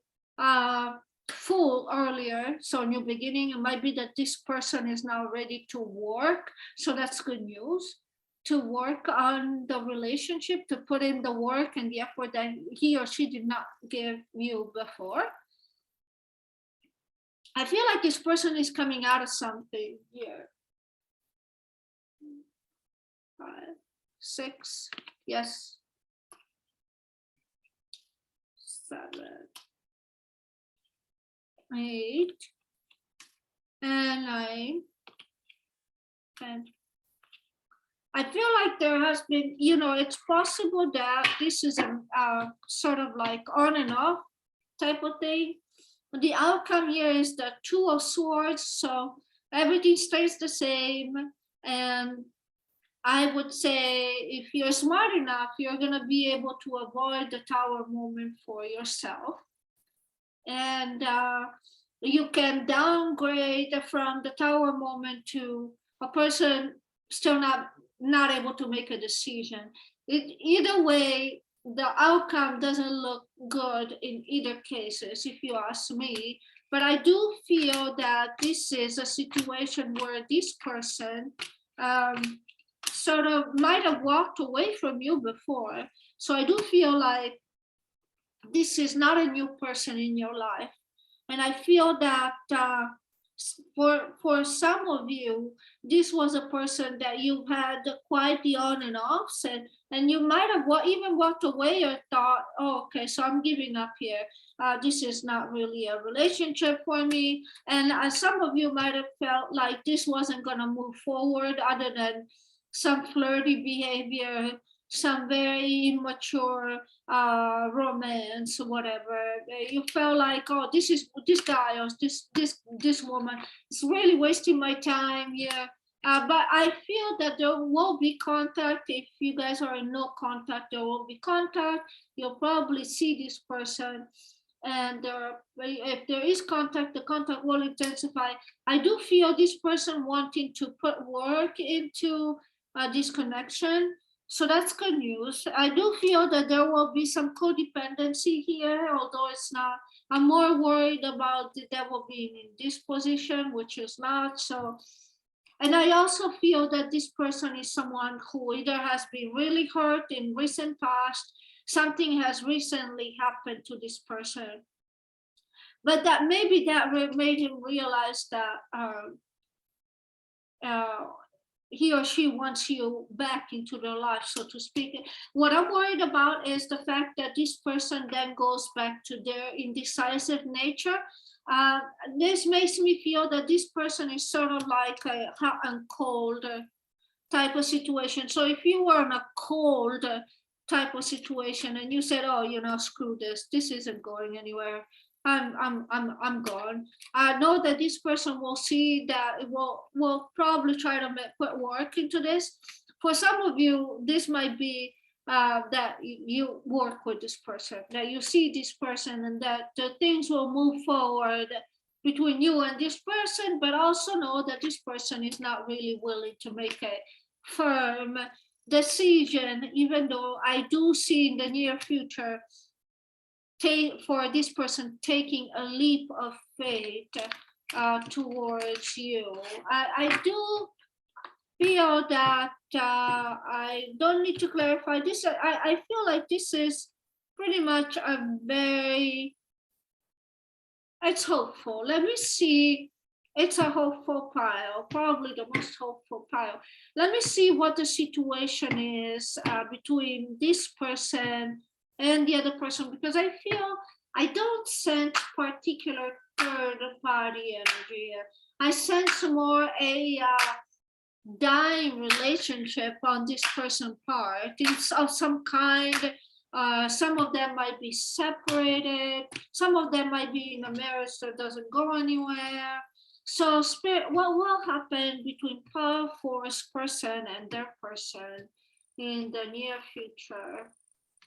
Fool earlier, so new beginning, it might be that this person is now ready to work, so that's good news, to work on the relationship, to put in the work and the effort that he or she did not give you before. I feel like this person is coming out of something here. 5, 6, yes. 7, 8, and 9, 10. I feel like there has been, it's possible that this is a sort of like on and off type of thing. The outcome here is the 2 of Swords, so everything stays the same. And I would say if you're smart enough, you're going to be able to avoid the Tower moment for yourself. And you can downgrade from the Tower moment to a person still not able to make a decision. Either way, the outcome doesn't look good in either cases, if you ask me. But I do feel that this is a situation where this person sort of might have walked away from you before. So I do feel like this is not a new person in your life. And I feel that for some of you, this was a person that you had quite the on and offs, and you might have even walked away or thought, oh, okay, so I'm giving up here. This is not really a relationship for me. And some of you might have felt like this wasn't going to move forward other than some flirty behavior, some very immature romance, whatever. You felt like, oh, this guy or this woman is really wasting my time here. But I feel that there will be contact. If you guys are in no contact, there will be contact. You'll probably see this person. And if there is contact, the contact will intensify. I do feel this person wanting to put work into this connection. So that's good news. I do feel that there will be some codependency here, although it's not. I'm more worried about the devil being in this position, which is not. So, and I also feel that this person is someone who either has been really hurt in recent past, something has recently happened to this person, but that maybe that made him realize that he or she wants you back into their life, so to speak. What I'm worried about is the fact that this person then goes back to their indecisive nature. This makes me feel that this person is sort of like a hot and cold type of situation. So if you were in a cold type of situation and you said, oh, screw this isn't going anywhere, I'm gone. I know that this person will see that it will probably try to put work into this. For some of you, this might be that you work with this person, that you see this person, and that the things will move forward between you and this person, but also know that this person is not really willing to make a firm decision, even though I do see in the near future for this person taking a leap of faith towards you. I do feel that I don't need to clarify this. I feel like this is pretty much it's hopeful. Let me see. It's a hopeful pile, probably the most hopeful pile. Let me see what the situation is between this person and the other person, because I feel I don't sense particular third party energy. I sense more a dying relationship on this person's part. It's of some kind. Some of them might be separated. Some of them might be in a marriage that doesn't go anywhere. So spirit, what will happen between Power Force person and their person in the near future?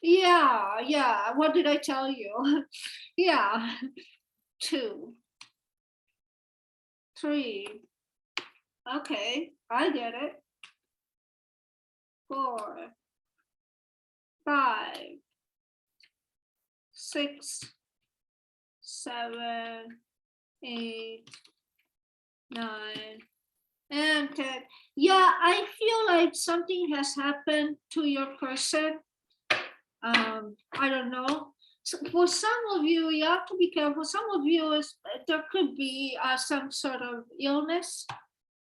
Yeah. What did I tell you? Yeah. 2, 3. Okay, I get it. 4, 5, 6, 7, 8, 9, and 10. Yeah, I feel like something has happened to your person. I don't know. So for some of you, you have to be careful. Some of you, there could be some sort of illness.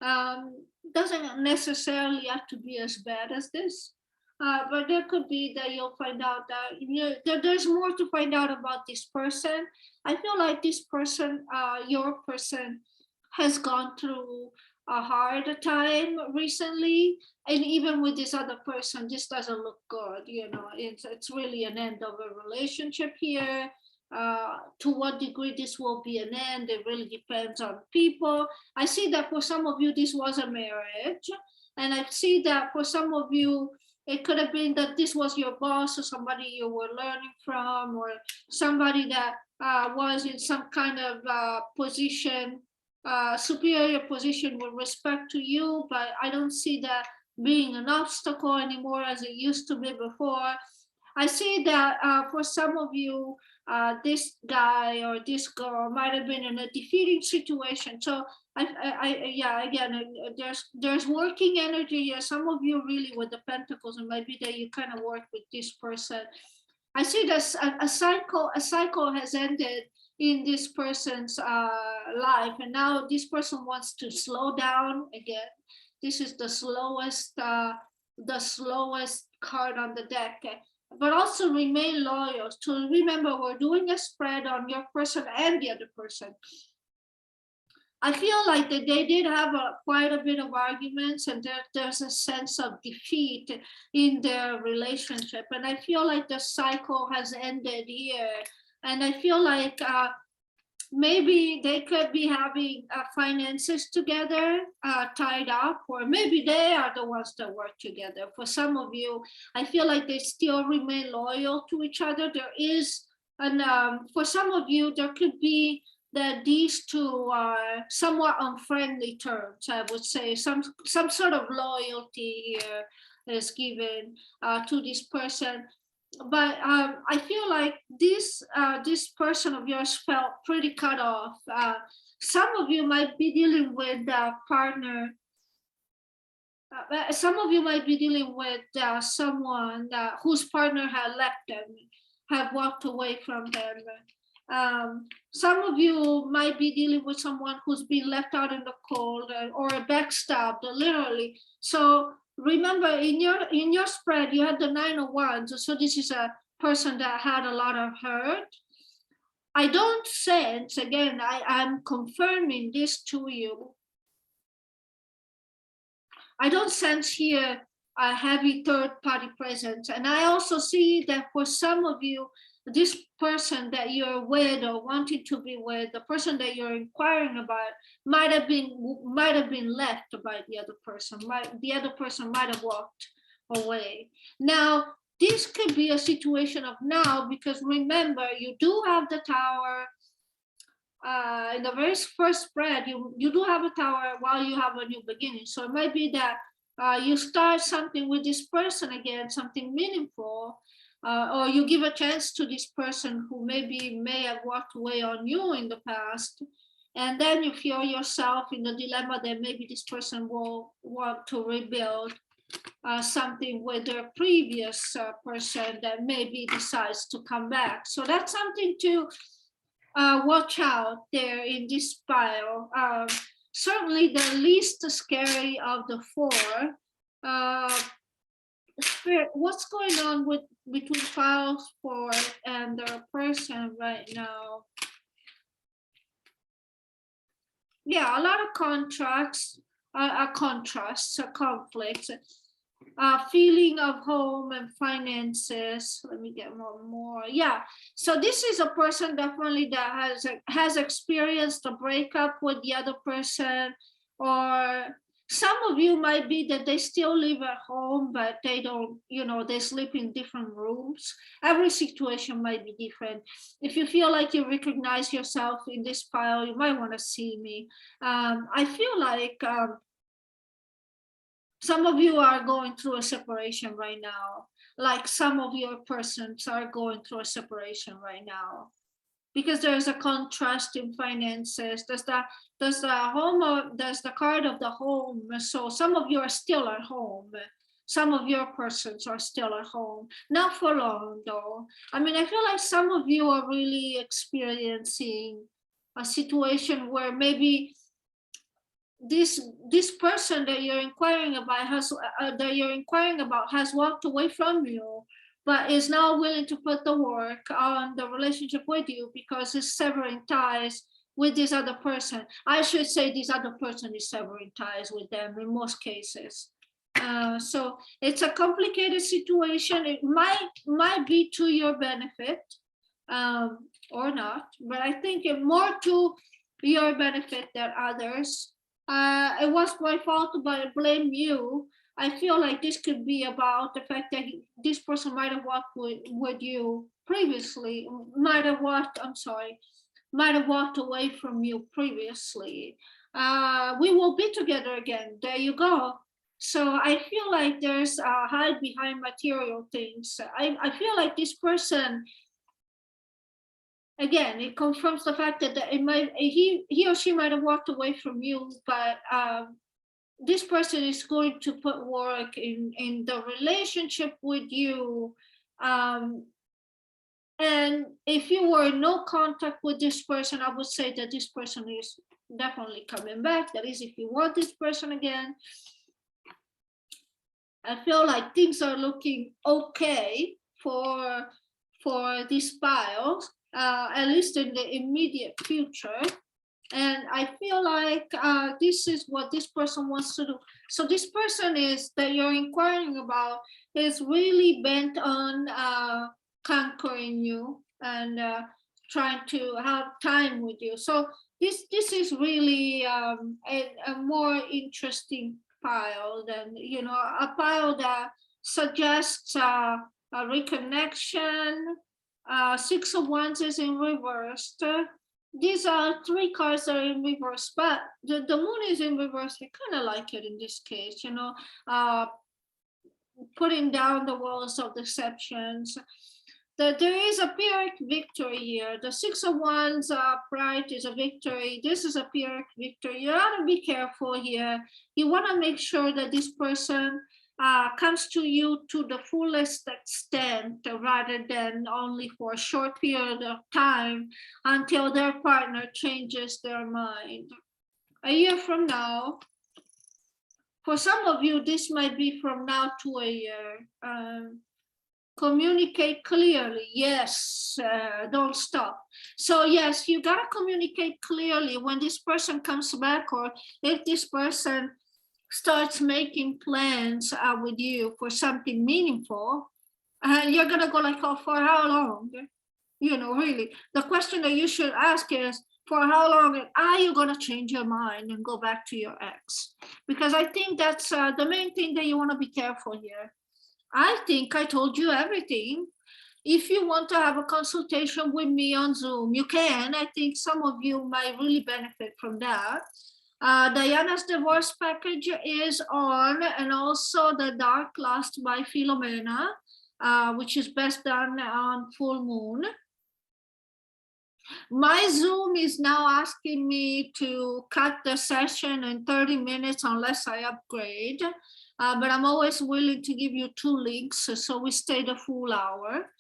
Doesn't necessarily have to be as bad as this, but there could be that you'll find out that there's more to find out about this person. I feel like this person, your person, has gone through a hard time recently, and even with this other person, this doesn't look good. It's really an end of a relationship here. To what degree this will be an end, it really depends on people. I see that for some of you, this was a marriage. And I see that for some of you, it could have been that this was your boss or somebody you were learning from, or somebody that was in some kind of position, superior position with respect to you. But I don't see that being an obstacle anymore as it used to be before. I see that for some of you, this guy or this girl might have been in a defeating situation. So there's working energy here. Some of you really with the pentacles, and maybe that you kind of work with this person. I see that a cycle has ended in this person's life, and now this person wants to slow down again. This is the slowest card on the deck. But also remain loyal. To remember, we're doing a spread on your person and the other person. I feel like that they did have quite a bit of arguments, and there's a sense of defeat in their relationship. And I feel like the cycle has ended here. And I feel like maybe they could be having finances together tied up, or maybe they are the ones that work together. For some of you, I feel like they still remain loyal to each other. There is, and for some of you, there could be that these two are somewhat on friendly terms. I would say some sort of loyalty here is given to this person. But I feel like this person of yours felt pretty cut off. Some of you might be dealing with a partner. Some of you might be dealing with someone whose partner had left them, have walked away from them. Some of you might be dealing with someone who's been left out in the cold or backstabbed, literally. So remember, in your spread, you had the 9 of Wands. So this is a person that had a lot of hurt. I don't sense, again, I'm confirming this to you. I don't sense here a heavy third party presence. And I also see that for some of you, this person that you're with or wanting to be with, the person that you're inquiring about, might have been left by the other person. The other person might have walked away. Now, this could be a situation of now, because remember, you do have the Tower. In the very first spread, you do have a Tower while you have a new beginning. So it might be that you start something with this person again, something meaningful, or you give a chance to this person who may have walked away on you in the past, and then you feel yourself in the dilemma that maybe this person will want to rebuild something with their previous person that maybe decides to come back. So that's something to watch out there in this pile. Certainly the least scary of the 4. Spirit, what's going on between pile 4 and the person right now? Yeah, a lot of contrasts, contrasts, conflicts. Feeling of home and finances. Let me get more. Yeah, so this is a person definitely that has experienced a breakup with the other person, or some of you might be that they still live at home, but they don't, they sleep in different rooms. Every situation might be different. If you feel like you recognize yourself in this pile, you might want to see me. I feel like some of you are going through a separation right now. Like some of your persons are going through a separation right now, because there's a contrast in finances. There's the card of the home. So some of you are still at home. Some of your persons are still at home. Not for long though. I mean, I feel like some of you are really experiencing a situation where maybe this person that you're inquiring about has walked away from you, but is now willing to put the work on the relationship with you because it's severing ties with this other person. I should say this other person is severing ties with them in most cases. So it's a complicated situation. It might be to your benefit or not, but I think it more to your benefit than others. It was my fault, but I blame you. I feel like this could be about the fact that this person might have walked with you previously, might have walked away from you previously. We will be together again. There you go. So I feel like there's a hide behind material things. I feel like this person, again, it confirms the fact that he or she might have walked away from you, but this person is going to put work in the relationship with you. And if you were in no contact with this person, I would say that this person is definitely coming back. That is, if you want this person again. I feel like things are looking okay for these piles, at least in the immediate future. And I feel like this is what this person wants to do. So this person that you're inquiring about is really bent on conquering you and trying to have time with you. So this is really a more interesting pile than, you know, a pile that suggests a reconnection. Six of Wands is in reversed. These are three cards that are in reverse, but the moon is in reverse. I kind of like it in this case, you know, putting down the walls of deceptions. That there is a Pyrrhic victory here. The Six of Wands pride is a victory. This is a Pyrrhic victory. You ought to be careful here. You want to make sure that this person comes to you to the fullest extent rather than only for a short period of time until their partner changes their mind. A year from now, for some of you, this might be from now to a year. Communicate clearly. Yes, don't stop. So yes, you gotta communicate clearly when this person comes back, or if this person starts making plans with you for something meaningful, and you're gonna go like, oh, for how long? You know, really, the question that you should ask is, for how long are you gonna change your mind and go back to your ex? Because I think that's the main thing that you want to be careful here. I think I told you everything. If you want to have a consultation with me on Zoom, you can. I think some of you might really benefit from that. Diana's divorce package is on, and also the Dark Lust by Philomena, which is best done on full moon. My Zoom is now asking me to cut the session in 30 minutes unless I upgrade. But I'm always willing to give you 2 links, so we stay the full hour.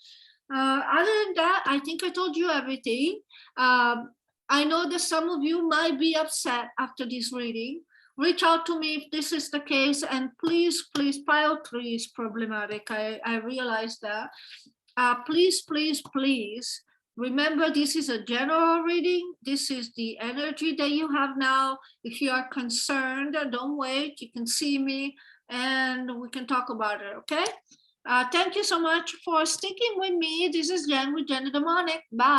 Other than that, I think I told you everything. I know that some of you might be upset after this reading. Reach out to me if this is the case, and please, pile 3 is problematic. I realize that. Please, remember, this is a general reading. This is the energy that you have now. If you are concerned, don't wait. You can see me and we can talk about it, okay? Thank you so much for sticking with me. This is Jen with Jen the Demonic. Bye.